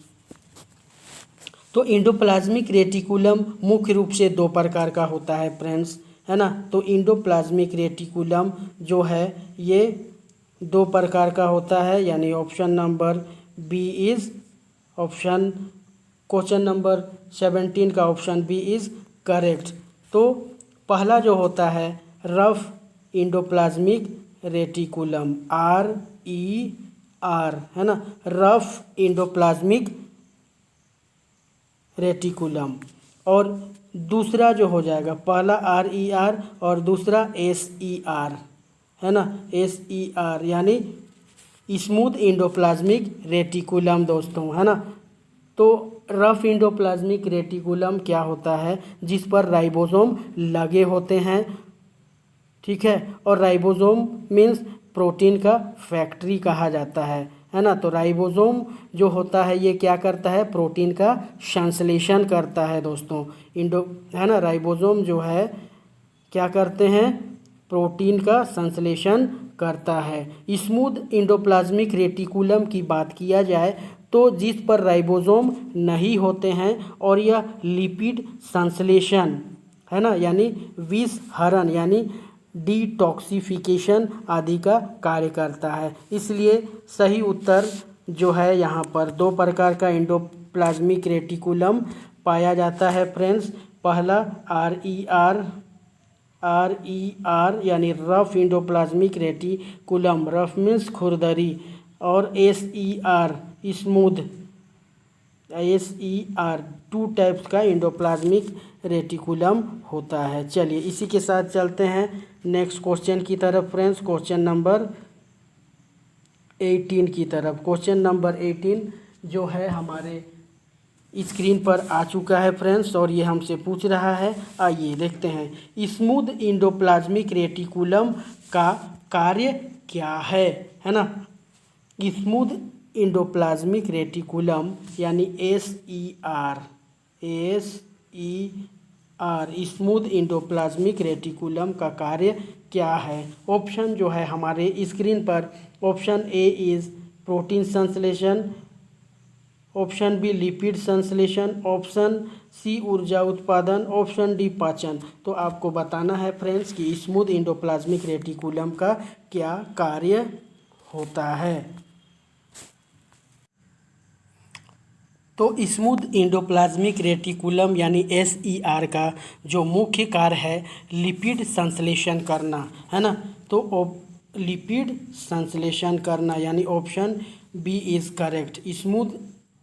तो इंडोप्लाज्मिक रेटिकुलम मुख्य रूप से दो प्रकार का होता है फ्रेंड्स, है ना। तो इंडोप्लाज्मिक रेटिकुलम जो है ये दो प्रकार का होता है, यानी option number B is option question number 17 का ऑप्शन बी इज़ करेक्ट। तो पहला जो होता है रफ इंडोप्लाज्मिक रेटिकुलम, RER, है ना, रफ इंडोप्लाज्मिक रेटिकुलम। और दूसरा जो हो जाएगा, पहला RER और दूसरा SER, है ना, SER यानी स्मूथ इंडोप्लाज्मिक रेटिकुलम दोस्तों, है ना। तो रफ इंडोप्लाज्मिक रेटिकुलम क्या होता है, जिस पर राइबोसोम लगे होते हैं, ठीक है। और राइबोसोम मीन्स प्रोटीन का फैक्ट्री कहा जाता है ना। तो राइबोसोम जो होता है ये क्या करता है, प्रोटीन का संश्लेषण करता है दोस्तों, है ना। राइबोसोम जो है क्या करते हैं, प्रोटीन का संश्लेषण करता है। स्मूथ इंडोप्लाज्मिक रेटिकुलम की बात किया जाए तो जिस पर राइबोसोम नहीं होते हैं और यह लिपिड संश्लेषण, है ना, यानी विषहरण यानी डिटॉक्सिफिकेशन आदि का कार्य करता है। इसलिए सही उत्तर जो है यहाँ पर दो प्रकार का इंडोप्लाज्मिक रेटिकुलम पाया जाता है फ्रेंड्स। पहला RER यानी rough endoplasmic reticulum, rough means खुरदरी, और SER smooth, SER two types का इंडोप्लाज्मिक रेटिकुलम होता है। चलिए इसी के साथ चलते हैं नेक्स्ट क्वेश्चन की तरफ फ्रेंड्स, क्वेश्चन नंबर 18 की तरफ। क्वेश्चन नंबर 18 जो है हमारे स्क्रीन पर आ चुका है फ्रेंड्स, और ये हमसे पूछ रहा है, आइए देखते हैं। स्मूथ इंडोप्लाज्मिक रेटिकुलम का कार्य क्या है ना। स्मूथ इंडोप्लाज्मिक रेटिकुलम यानी SER स्मूथ इंडोप्लाज्मिक रेटिकुलम का कार्य क्या है। ऑप्शन जो है हमारे स्क्रीन पर, ऑप्शन A इज़ प्रोटीन संश्लेषण, ऑप्शन बी लिपिड संश्लेषण, ऑप्शन सी ऊर्जा उत्पादन, ऑप्शन डी पाचन। तो आपको बताना है फ्रेंड्स कि स्मूथ इंडोप्लाज्मिक रेटिकुलम का क्या कार्य होता है। तो स्मूथ इंडोप्लाज्मिक रेटिकुलम यानी SER का जो मुख्य कार्य है लिपिड संश्लेषण करना, है ना। तो लिपिड संश्लेषण करना यानी option B is correct. Smooth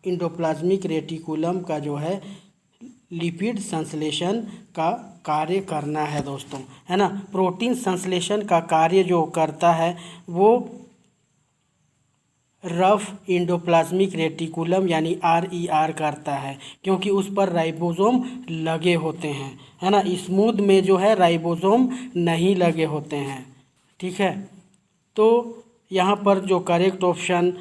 endoplasmic reticulum का जो है लिपिड संश्लेषण का कार्य करना है दोस्तों, है ना। प्रोटीन संश्लेषण का कार्य जो करता है वो रफ इंडोप्लाज्मिक रेटिकुलम यानी RER करता है, क्योंकि उस पर राइबोसोम लगे होते हैं, है ना। स्मूथ में जो है राइबोसोम नहीं लगे होते हैं, ठीक है। तो यहाँ पर जो करेक्ट ऑप्शन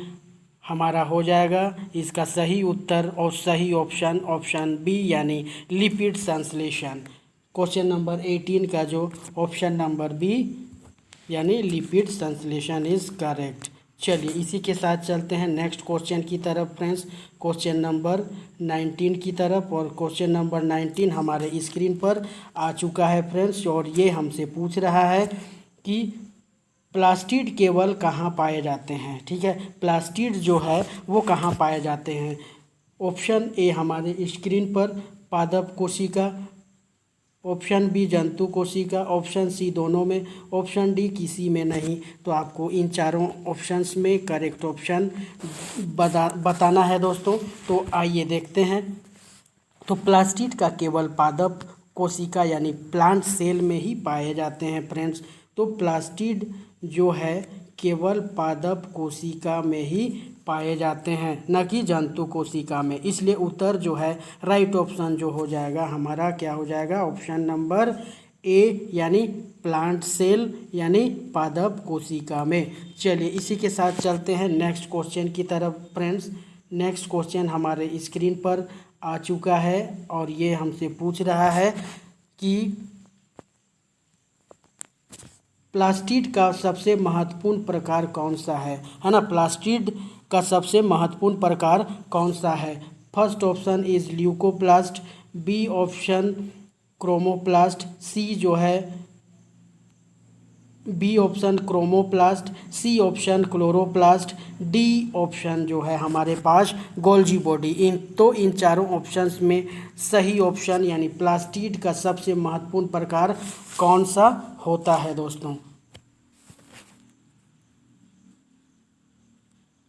हमारा हो जाएगा, इसका सही उत्तर और सही ऑप्शन ऑप्शन बी यानी लिपिड संश्लेषण। क्वेश्चन नंबर 18 का जो ऑप्शन नंबर बी यानी लिपिड संश्लेषण इज़ करेक्ट। चलिए इसी के साथ चलते हैं नेक्स्ट क्वेश्चन की तरफ फ्रेंड्स, क्वेश्चन नंबर 19 की तरफ। और क्वेश्चन नंबर 19 हमारे स्क्रीन पर आ चुका है फ्रेंड्स, और ये हमसे पूछ रहा है कि प्लास्टिड केवल कहाँ पाए जाते हैं, ठीक है। प्लास्टिड जो है वो कहाँ पाए जाते हैं। ऑप्शन ए हमारे स्क्रीन पर पादप कोशिका, ऑप्शन बी जंतु कोशिका, ऑप्शन सी दोनों में, ऑप्शन डी किसी में नहीं। तो आपको इन चारों ऑप्शंस में करेक्ट ऑप्शन बताना है दोस्तों। तो आइए देखते हैं। तो प्लास्टिड का केवल पादप कोशिका यानी प्लांट सेल में ही पाए जाते हैं फ्रेंड्स। तो प्लास्टिड जो है केवल पादप कोशिका में ही पाए जाते हैं, न कि जंतु कोशिका में। इसलिए उत्तर जो है राइट ऑप्शन जो हो जाएगा हमारा क्या हो जाएगा, ऑप्शन नंबर ए यानी प्लांट सेल यानी पादप कोशिका में। चलिए इसी के साथ चलते हैं नेक्स्ट क्वेश्चन की तरफ फ्रेंड्स। नेक्स्ट क्वेश्चन हमारे स्क्रीन पर आ चुका है और ये हमसे पूछ रहा है कि प्लास्टिड का सबसे महत्वपूर्ण प्रकार कौन सा है ना। प्लास्टिड का सबसे महत्वपूर्ण प्रकार कौन सा है। First option is leucoplast, B option chromoplast, C जो है B option chromoplast, C option chloroplast, D option जो है हमारे पास गोल्जी बॉडी। इन चारों ऑप्शंस में सही ऑप्शन यानी प्लास्टिड का सबसे महत्वपूर्ण प्रकार कौन सा होता है दोस्तों।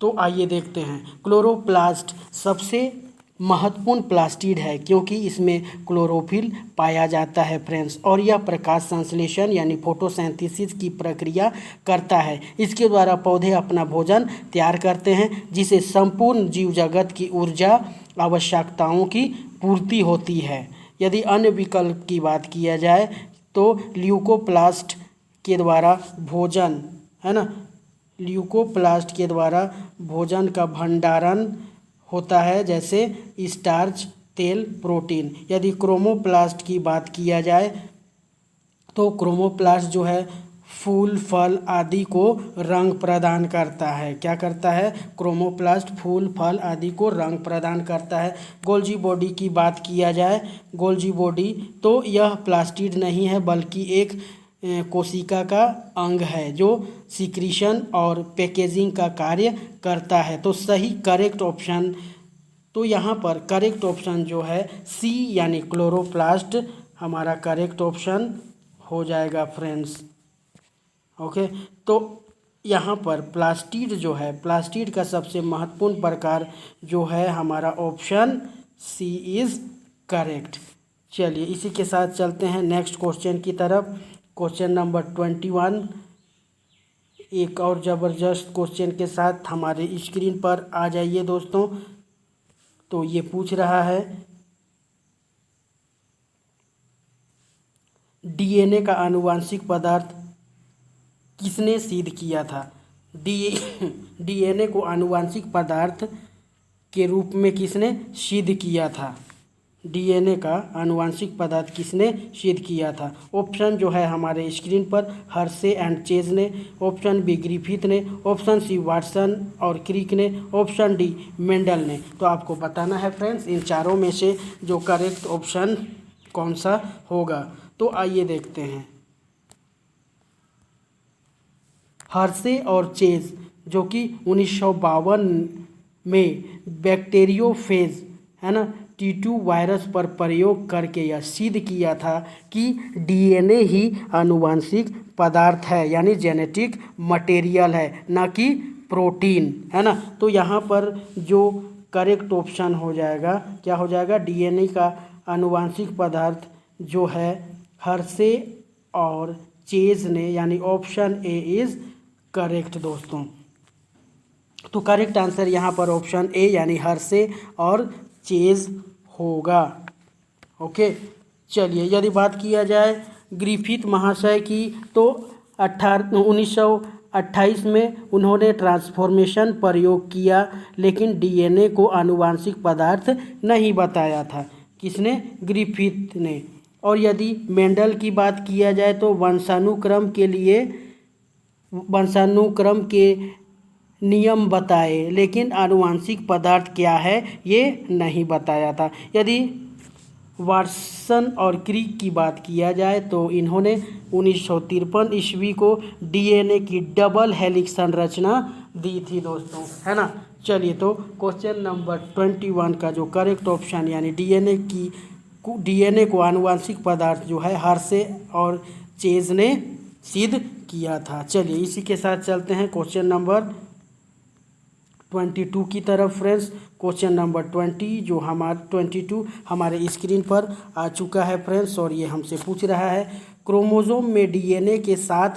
तो आइए देखते हैं। क्लोरोप्लास्ट सबसे महत्वपूर्ण प्लास्टिड है क्योंकि इसमें क्लोरोफिल पाया जाता है फ्रेंड्स, और यह प्रकाश संश्लेषण यानी फोटोसिंथेसिस की प्रक्रिया करता है। इसके द्वारा पौधे अपना भोजन तैयार करते हैं जिसे संपूर्ण जीव जगत की ऊर्जा आवश्यकताओं की पूर्ति होती है। यदि अन्य विकल्प की बात किया जाए तो ल्यूकोप्लास्ट के द्वारा भोजन है ना, ल्यूकोप्लास्ट के द्वारा भोजन का भंडारण होता है जैसे स्टार्च, तेल, प्रोटीन। यदि क्रोमोप्लास्ट की बात किया जाए तो क्रोमोप्लास्ट जो है फूल, फल आदि को रंग प्रदान करता है। क्या करता है। क्रोमोप्लास्ट फूल, फल आदि को रंग प्रदान करता है। गोल्जी बॉडी की बात किया जाए, गोल्जी बॉडी तो यह प्लास्टिड नहीं है बल्कि एक कोशिका का अंग है जो सिक्रीशन और पैकेजिंग का कार्य करता है। तो सही करेक्ट ऑप्शन, तो यहाँ पर करेक्ट ऑप्शन जो है सी यानी क्लोरोप्लास्ट हमारा करेक्ट ऑप्शन हो जाएगा फ्रेंड्स। ओके, तो यहाँ पर प्लास्टिड जो है, प्लास्टिड का सबसे महत्वपूर्ण प्रकार जो है हमारा ऑप्शन सी इज़ करेक्ट। चलिए इसी के साथ चलते हैं नेक्स्ट क्वेश्चन की तरफ। क्वेश्चन नंबर 21 एक और ज़बरदस्त क्वेश्चन के साथ हमारे स्क्रीन पर आ जाइए दोस्तों। तो ये पूछ रहा है डीएनए का आनुवांशिक पदार्थ किसने सिद्ध किया था। डीएनए को आनुवांशिक पदार्थ के रूप में किसने सिद्ध किया था। डीएनए का आनुवांशिक पदार्थ किसने सिद्ध किया था। ऑप्शन जो है हमारे स्क्रीन पर हर्शे एंड चेज ने, ऑप्शन बी ग्रिफिथ ने, ऑप्शन सी वाटसन और क्रिक ने, ऑप्शन डी मेंडल ने। तो आपको बताना है फ्रेंड्स इन चारों में से जो करेक्ट ऑप्शन कौन सा होगा। तो आइए देखते हैं। हर्शे और चेज जो कि 1952 में बैक्टीरियोफेज है ना T2 वायरस पर प्रयोग करके यह सिद्ध किया था कि डीएनए ही आनुवांशिक पदार्थ है यानी जेनेटिक मटेरियल है, ना कि प्रोटीन है ना। तो यहाँ पर जो करेक्ट ऑप्शन हो जाएगा क्या हो जाएगा, डीएनए का आनुवांशिक पदार्थ जो है हर्शे और चेज ने यानी ऑप्शन ए इज़ करेक्ट दोस्तों। तो करेक्ट आंसर यहाँ पर ऑप्शन ए यानी हर्शे और चेज होगा। ओके, चलिए यदि बात किया जाए ग्रिफिथ महाशय की तो 1928 में उन्होंने ट्रांसफॉर्मेशन प्रयोग किया लेकिन डीएनए को आनुवांशिक पदार्थ नहीं बताया था। किसने, ग्रिफिथ ने। और यदि मेंडल की बात किया जाए तो वंशानुक्रम के नियम बताए लेकिन आनुवांशिक पदार्थ क्या है ये नहीं बताया था। यदि वाटसन और क्रिक की बात किया जाए तो इन्होंने 1953 ईस्वी को डीएनए की डबल हेलिक्स संरचना दी थी दोस्तों, है ना। चलिए तो क्वेश्चन नंबर 21 का जो करेक्ट ऑप्शन यानी डीएनए को आनुवांशिक पदार्थ जो है हर्शे और चेज ने सिद्ध किया था। चलिए इसी के साथ चलते हैं क्वेश्चन नंबर 22 की तरफ फ्रेंड्स। क्वेश्चन नंबर 22 हमारे स्क्रीन पर आ चुका है फ्रेंड्स और ये हमसे पूछ रहा है क्रोमोसोम में डीएनए के साथ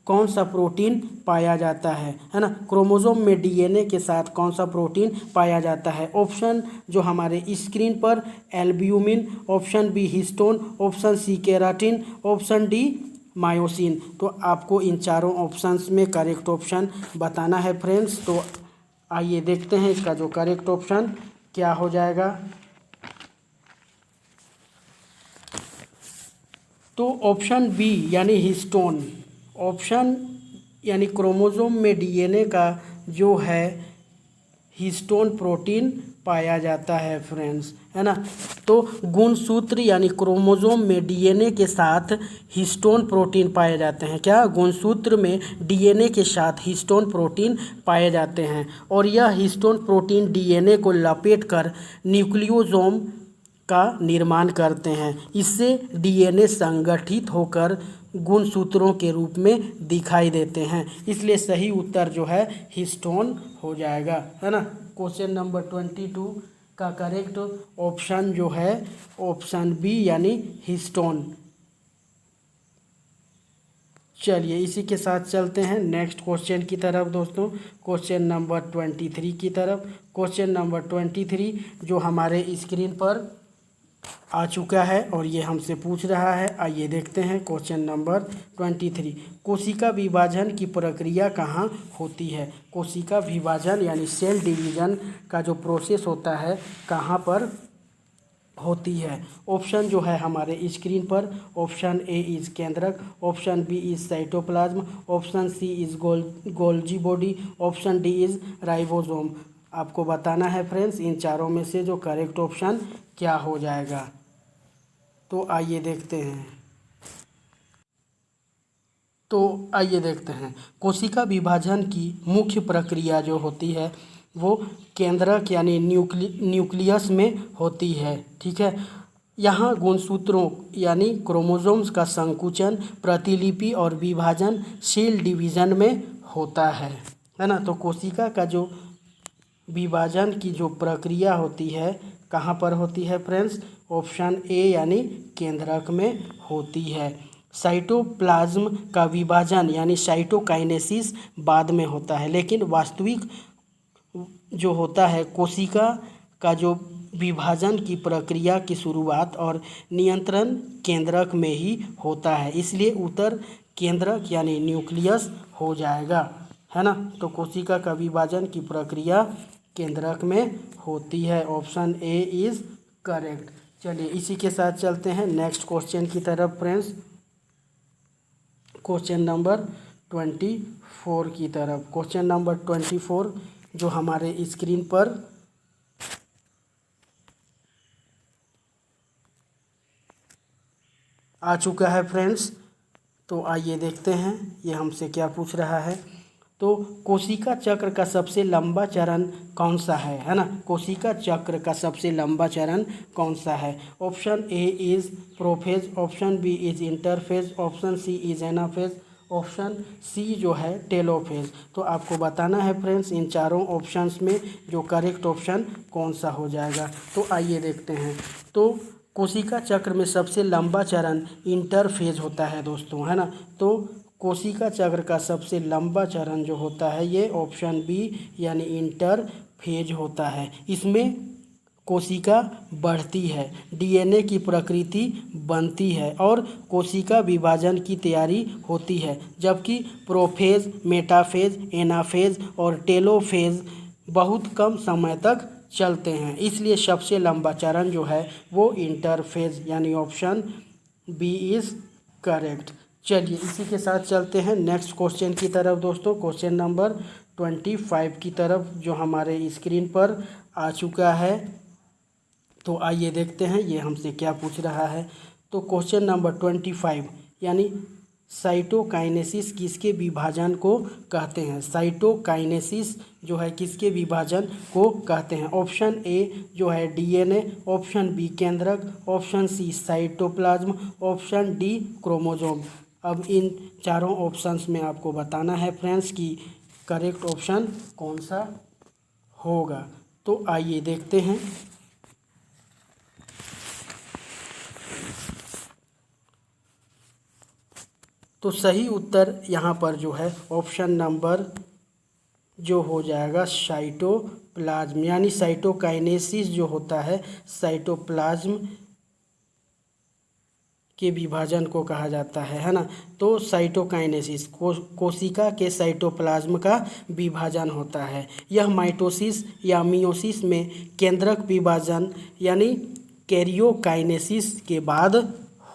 कौन सा प्रोटीन पाया जाता है ना। क्रोमोसोम में डीएनए के साथ कौन सा प्रोटीन पाया जाता है। ऑप्शन जो हमारे स्क्रीन पर albumin, option B histone, option C keratin, option D myosin. तो आपको इन चारों ऑप्शंस में करेक्ट ऑप्शन बताना है फ्रेंड्स। तो आइए देखते हैं इसका जो करेक्ट ऑप्शन क्या हो जाएगा। तो ऑप्शन बी यानी हिस्टोन, ऑप्शन यानी क्रोमोसोम में डीएनए का जो है हिस्टोन प्रोटीन पाया जाता है फ्रेंड्स, है ना। तो गुणसूत्र यानी क्रोमोसोम में डीएनए के साथ हिस्टोन प्रोटीन पाए जाते हैं। क्या? गुणसूत्र में डीएनए के साथ हिस्टोन प्रोटीन पाए जाते हैं और यह हिस्टोन प्रोटीन डीएनए को लपेटकर न्यूक्लियोसोम का निर्माण करते हैं। इससे डीएनए संगठित होकर गुणसूत्रों के रूप में दिखाई देते हैं। इसलिए सही उत्तर जो है हिस्टोन हो जाएगा, है ना। क्वेश्चन नंबर 22 का करेक्ट ऑप्शन जो है ऑप्शन बी यानी हिस्टोन। चलिए इसी के साथ चलते हैं नेक्स्ट क्वेश्चन की तरफ दोस्तों, क्वेश्चन नंबर 23 की तरफ। क्वेश्चन नंबर 23 जो हमारे स्क्रीन पर आ चुका है और ये हमसे पूछ रहा है। आइए देखते हैं क्वेश्चन नंबर 23। कोशिका विभाजन की प्रक्रिया कहाँ होती है? कोशिका विभाजन यानी सेल डिवीजन का जो प्रोसेस होता है कहाँ पर होती है? ऑप्शन जो है हमारे स्क्रीन पर, ऑप्शन ए इज़ केंद्रक, option B is cytoplasm, option C is Golgi body, option D is ribosome. आपको बताना है फ्रेंड्स इन चारों में से जो करेक्ट ऑप्शन क्या हो जाएगा। तो आइए देखते हैं। कोशिका विभाजन की मुख्य प्रक्रिया जो होती है वो केंद्रक यानी न्यूक्लियस में होती है, ठीक है। यहाँ गुणसूत्रों यानी क्रोमोसोम्स का संकुचन, प्रतिलिपि और विभाजन सेल डिवीजन में होता है ना। तो कोशिका का जो विभाजन की जो प्रक्रिया होती है कहाँ पर होती है फ्रेंड्स? ऑप्शन ए यानी केंद्रक में होती है। साइटोप्लाज्म का विभाजन यानी साइटोकाइनेसिस बाद में होता है, लेकिन वास्तविक जो होता है कोशिका का जो विभाजन की प्रक्रिया की शुरुआत और नियंत्रण केंद्रक में ही होता है। इसलिए उत्तर केंद्रक यानी न्यूक्लियस हो जाएगा, है ना। तो कोशिका का विभाजन की प्रक्रिया केंद्रक में होती है। Option A is correct. चलिए इसी के साथ चलते हैं नेक्स्ट क्वेश्चन की तरफ फ्रेंड्स, क्वेश्चन नंबर 24 की तरफ। क्वेश्चन नंबर 24 जो हमारे स्क्रीन पर आ चुका है फ्रेंड्स। तो आइए देखते हैं ये हमसे क्या पूछ रहा है। तो कोशिका चक्र का सबसे लंबा चरण कौन सा है ना। कोशिका चक्र का सबसे लंबा चरण कौन सा है? Option A is prophase, option B is interphase, option C is anaphase, option C जो है टेलोफेज। तो आपको बताना है फ्रेंड्स इन चारों ऑप्शंस में जो करेक्ट ऑप्शन कौन सा हो जाएगा। तो आइए देखते हैं। तो कोशिका चक्र में सबसे लंबा चरण इंटरफेज होता है दोस्तों, है ना। तो कोशिका चक्र का सबसे लंबा चरण जो होता है ये ऑप्शन बी यानी इंटरफेज होता है। इसमें कोशिका बढ़ती है, डीएनए की प्रकृति बनती है और कोशिका विभाजन की तैयारी होती है, जबकि प्रोफेज, मेटाफेज, एनाफेज और टेलोफेज बहुत कम समय तक चलते हैं। इसलिए सबसे लंबा चरण जो है वो इंटरफेज यानी ऑप्शन बी इज़ करेक्ट। चलिए इसी के साथ चलते हैं नेक्स्ट क्वेश्चन की तरफ दोस्तों, क्वेश्चन नंबर 25 की तरफ जो हमारे स्क्रीन पर आ चुका है। तो आइए देखते हैं ये हमसे क्या पूछ रहा है। तो क्वेश्चन नंबर 25 यानी साइटोकाइनेसिस किसके विभाजन को कहते हैं? साइटोकाइनेसिस जो है किसके विभाजन को कहते हैं? ऑप्शन ए जो है डीएनए, ऑप्शन बी केंद्रक, option C cytoplasm, option D chromosome. अब इन चारों ऑप्शंस में आपको बताना है फ्रेंड्स कि करेक्ट ऑप्शन कौन सा होगा। तो आइए देखते हैं। तो सही उत्तर यहाँ पर जो है ऑप्शन नंबर जो हो जाएगा साइटोप्लाज्म यानी साइटोकाइनेसिस जो होता है साइटोप्लाज्म के विभाजन को कहा जाता है ना। तो साइटोकाइनेसिस कोशिका के साइटोप्लाज्म का विभाजन होता है। यह माइटोसिस या मियोसिस में केंद्रक विभाजन यानी कैरियोकाइनेसिस के बाद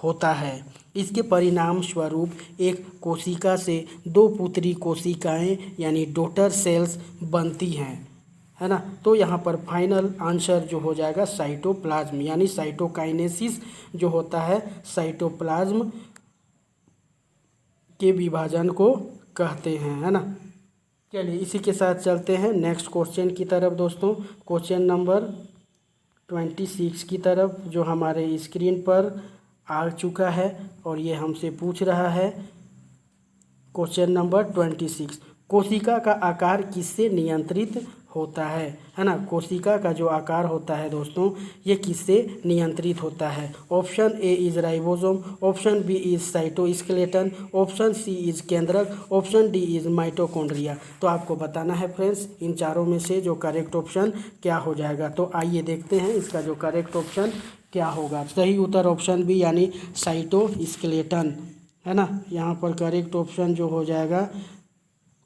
होता है। इसके परिणाम स्वरूप एक कोशिका से दो पुत्री कोशिकाएं यानी डॉटर सेल्स बनती हैं, है ना। तो यहाँ पर फाइनल आंसर जो हो जाएगा साइटोप्लाज्म, यानी साइटोकाइनेसिस जो होता है साइटोप्लाज्म के विभाजन को कहते हैं, है ना। चलिए इसी के साथ चलते हैं नेक्स्ट क्वेश्चन की तरफ दोस्तों। क्वेश्चन नंबर 26 की तरफ, जो हमारे स्क्रीन पर आ चुका है और ये हमसे पूछ रहा है। क्वेश्चन नंबर 26, कोशिका का आकार किससे नियंत्रित होता है ना। कोशिका का जो आकार होता है दोस्तों, ये किससे नियंत्रित होता है। Option A is ribosome, option B is cytoskeleton, option C is केंद्रक, ऑप्शन डी इज माइटोकॉन्ड्रिया। तो आपको बताना है फ्रेंड्स इन चारों में से जो करेक्ट ऑप्शन क्या हो जाएगा। तो आइए देखते हैं इसका जो करेक्ट ऑप्शन क्या होगा। सही उत्तर ऑप्शन बी यानी साइटोस्केलेटन, है ना। यहाँ पर करेक्ट ऑप्शन जो हो जाएगा,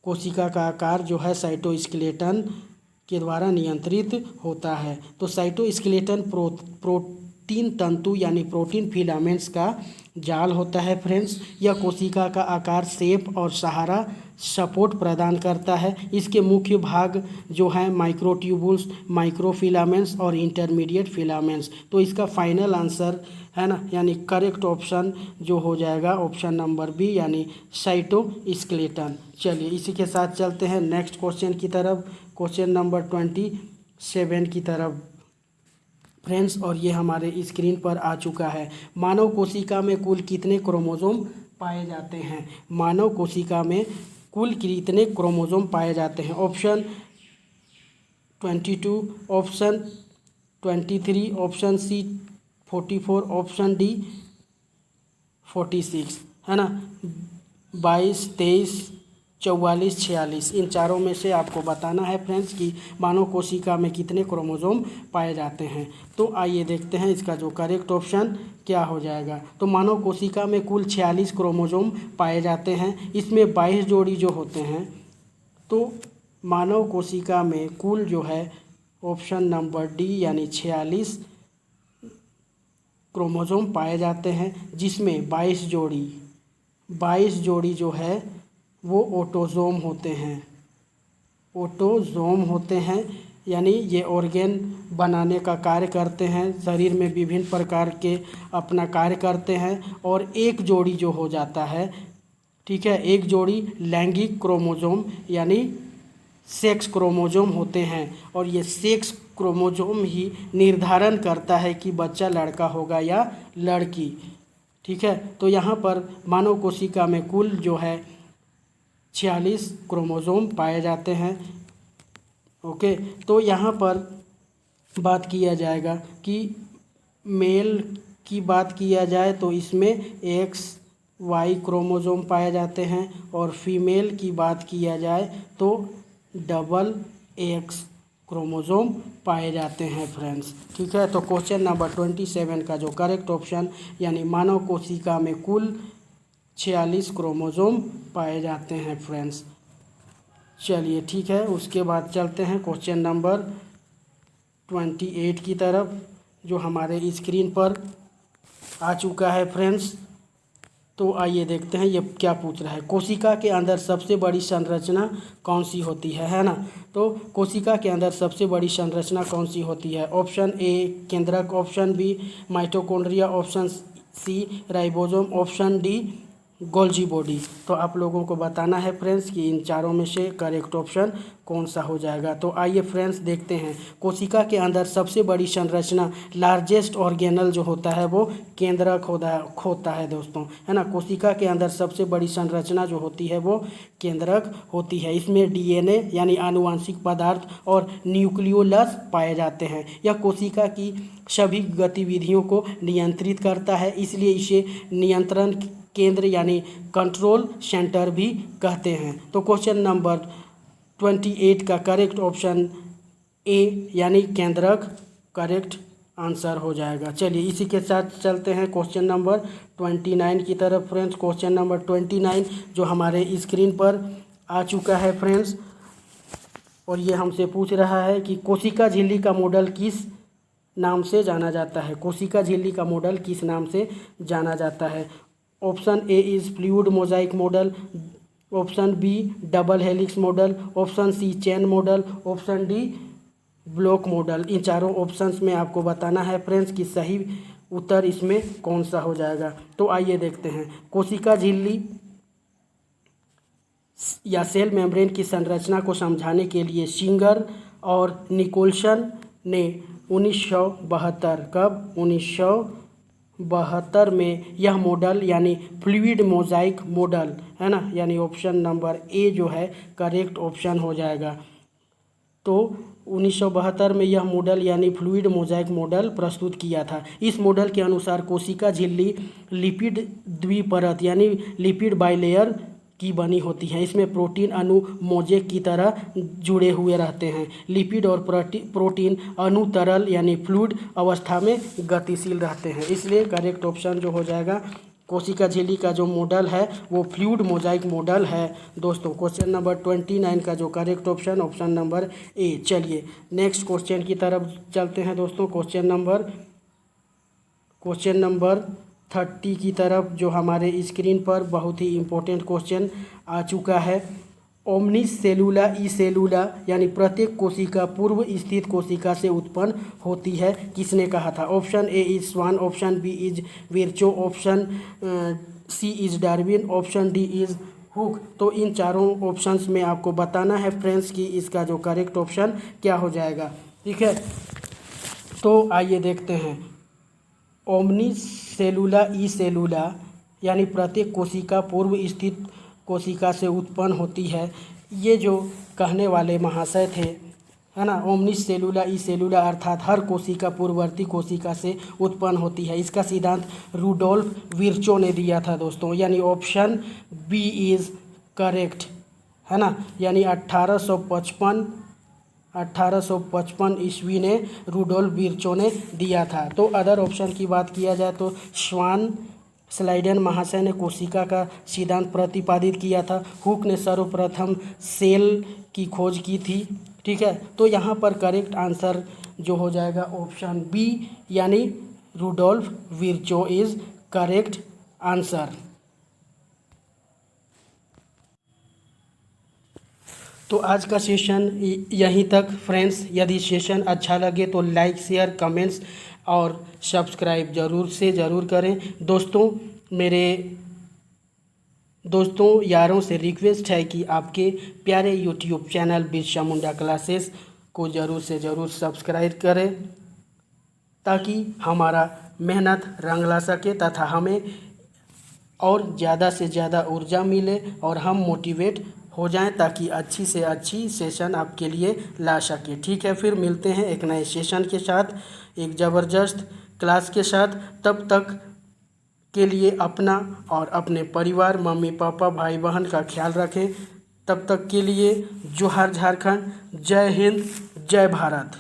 कोशिका का आकार जो है साइटोस्केलेटन के द्वारा नियंत्रित होता है। तो साइटोस्केलेटन प्रोटीन तंतु यानी प्रोटीन फिलामेंट्स का जाल होता है फ्रेंड्स। यह कोशिका का आकार, शेप और सहारा सपोर्ट प्रदान करता है। इसके मुख्य भाग जो हैं माइक्रोट्यूबुल्स, माइक्रोफिलामेंट्स और इंटरमीडिएट फिलामेंट्स। तो इसका फाइनल आंसर है ना, यानी करेक्ट ऑप्शन जो हो जाएगा ऑप्शन नंबर बी यानी साइटोस्केलेटन। चलिए इसी के साथ चलते हैं नेक्स्ट क्वेश्चन की तरफ, क्वेश्चन नंबर 27 की तरफ फ्रेंड्स। और ये हमारे स्क्रीन पर आ चुका है। मानव कोशिका में कुल कितने क्रोमोसोम पाए जाते हैं। मानव कोशिका में कुल कितने क्रोमोसोम पाए जाते हैं। Option 22, option 23, option C 44, option D 46, है ना। 22, 23, 44, 46 इन चारों में से आपको बताना है फ्रेंड्स कि मानव कोशिका में कितने क्रोमोसोम पाए जाते हैं। तो आइए देखते हैं इसका जो करेक्ट ऑप्शन क्या हो जाएगा। तो मानव कोशिका में कुल 46 क्रोमोसोम पाए जाते हैं। इसमें 22 जोड़ी जो होते हैं। तो मानव कोशिका में कुल जो है ऑप्शन नंबर डी यानी 46 क्रोमोसोम पाए जाते हैं, जिसमें 22 जोड़ी जो है वो ऑटोसोम होते हैं। ऑटोसोम होते हैं यानी ये ऑर्गेन बनाने का कार्य करते हैं, शरीर में विभिन्न प्रकार के अपना कार्य करते हैं। और एक जोड़ी जो हो जाता है, ठीक है, एक जोड़ी लैंगिक क्रोमोसोम यानी सेक्स क्रोमोसोम होते हैं। और ये सेक्स क्रोमोसोम ही निर्धारण करता है कि बच्चा लड़का होगा या लड़की, ठीक है। तो यहाँ पर मानव कोशिका में कुल जो है 46 क्रोमोसोम पाए जाते हैं। ओके, तो यहाँ पर बात किया जाएगा कि मेल की बात किया जाए तो इसमें एक्स वाई क्रोमोसोम पाए जाते हैं, और फीमेल की बात किया जाए तो डबल एक्स क्रोमोसोम पाए जाते हैं फ्रेंड्स, ठीक है। तो क्वेश्चन नंबर 27 का जो करेक्ट ऑप्शन यानी मानव कोशिका में कुल 46 क्रोमोसोम पाए जाते हैं फ्रेंड्स। चलिए ठीक है, उसके बाद चलते हैं क्वेश्चन नंबर 28 की तरफ, जो हमारे स्क्रीन पर आ चुका है फ्रेंड्स। तो आइए देखते हैं ये क्या पूछ रहा है। कोशिका के अंदर सबसे बड़ी संरचना कौन सी होती है ना। तो कोशिका के अंदर सबसे बड़ी संरचना कौन सी होती है। ऑप्शन ए केंद्रक, option B mitochondria, option C ribosome, option D Golgi body. तो आप लोगों को बताना है फ्रेंड्स कि इन चारों में से करेक्ट ऑप्शन कौन सा हो जाएगा। तो आइए फ्रेंड्स देखते हैं। कोशिका के अंदर सबसे बड़ी संरचना लार्जेस्ट ऑर्गेनल जो होता है वो केंद्रक होता है दोस्तों, है ना। कोशिका के अंदर सबसे बड़ी संरचना जो होती है वो केंद्रक होती है। इसमें डीएनए यानी आनुवंशिक पदार्थ और न्यूक्लियोलस पाए जाते हैं। यह कोशिका की सभी गतिविधियों को नियंत्रित करता है, इसलिए इसे नियंत्रण केंद्र यानी कंट्रोल सेंटर भी कहते हैं। तो क्वेश्चन नंबर 28 का करेक्ट ऑप्शन ए यानी केंद्रक करेक्ट आंसर हो जाएगा। चलिए इसी के साथ चलते हैं क्वेश्चन नंबर 29 की तरफ फ्रेंड्स। क्वेश्चन नंबर 29 जो हमारे स्क्रीन पर आ चुका है फ्रेंड्स, और ये हमसे पूछ रहा है कि कोशिका झिल्ली का मॉडल किस नाम से जाना जाता है। कोशिका झिल्ली का मॉडल किस नाम से जाना जाता है। Option A is fluid mosaic model, option B double helix model, option C chain model, option D block model. इन चारों ऑप्शंस में आपको बताना है फ्रेंड्स कि सही उत्तर इसमें कौन सा हो जाएगा। तो आइए देखते हैं। कोशिका झिल्ली या सेल मेम्ब्रेन की संरचना को समझाने के लिए शिंगर और निकोल्सन ने 1972 कब 1972 में यह मॉडल यानी फ्लूइड मोजाइक मॉडल है ना, यानी ऑप्शन नंबर ए जो है करेक्ट ऑप्शन हो जाएगा। तो 1972 में यह मॉडल यानी फ्लूइड मोजाइक मॉडल प्रस्तुत किया था। इस मॉडल के अनुसार कोशिका झिल्ली लिपिड द्विपरत यानी लिपिड बाइलेयर की बनी होती हैं। इसमें प्रोटीन अणु मोज़ेक की तरह जुड़े हुए रहते हैं। लिपिड और प्रोटीन अणु तरल यानी फ्लूइड अवस्था में गतिशील रहते हैं। इसलिए करेक्ट ऑप्शन जो हो जाएगा कोशिका झिल्ली का जो मॉडल है वो फ्लूइड मोजाइक मॉडल है दोस्तों। क्वेश्चन नंबर 29 का जो correct option option number A. चलिए नेक्स्ट क्वेश्चन की तरफ चलते हैं दोस्तों। क्वेश्चन नंबर 30 की तरफ जो हमारे स्क्रीन पर बहुत ही इम्पोर्टेंट क्वेश्चन आ चुका है। ओमनी सेलुला ई सेलुला यानी प्रत्येक कोशिका पूर्व स्थित कोशिका से उत्पन्न होती है किसने कहा था। Option A is Schwann, option B is Virchow, option C is Darwin, option D is Hooke. तो इन चारों ऑप्शंस में आपको बताना है फ्रेंड्स कि इसका जो करेक्ट ऑप्शन क्या हो जाएगा। ठीक है, तो आइए देखते हैं। ओमनी सेलुला ई सेलुला यानी प्रत्येक कोशिका पूर्व स्थित कोशिका से उत्पन्न होती है, ये जो कहने वाले महाशय थे है ना, ओमनी सेलुला ई सेलुला अर्थात हर कोशिका पूर्ववर्ती कोशिका से उत्पन्न होती है। इसका सिद्धांत रुडोल्फ विर्चो ने दिया था दोस्तों, यानी ऑप्शन बी इज़ करेक्ट है ना, यानी 1855 ईस्वी ने रुडोल्फ विर्चो ने दिया था। तो अदर ऑप्शन की बात किया जाए तो स्वान स्लाइडन महाशय ने कोशिका का सिद्धांत प्रतिपादित किया था। हुक ने सर्वप्रथम सेल की खोज की थी। ठीक है, तो यहाँ पर करेक्ट आंसर जो हो जाएगा ऑप्शन बी यानी Rudolf Virchow is correct answer. तो आज का सेशन यहीं तक फ्रेंड्स। यदि सेशन अच्छा लगे तो लाइक शेयर कमेंट्स और सब्सक्राइब ज़रूर से ज़रूर करें दोस्तों। मेरे दोस्तों यारों से रिक्वेस्ट है कि आपके प्यारे YouTube channel Birsa Munda classes को ज़रूर से ज़रूर सब्सक्राइब करें ताकि हमारा मेहनत रंग ला सके तथा हमें और ज़्यादा से ज़्यादा ऊर्जा मिले और हम मोटिवेट हो जाएं ताकि अच्छी से अच्छी सेशन आपके लिए ला सके। ठीक है, फिर मिलते हैं एक नए सेशन के साथ, एक ज़बरदस्त क्लास के साथ। तब तक के लिए अपना और अपने परिवार मम्मी पापा भाई बहन का ख्याल रखें। तब तक के लिए जोहार झारखंड, जय हिंद, जय भारत।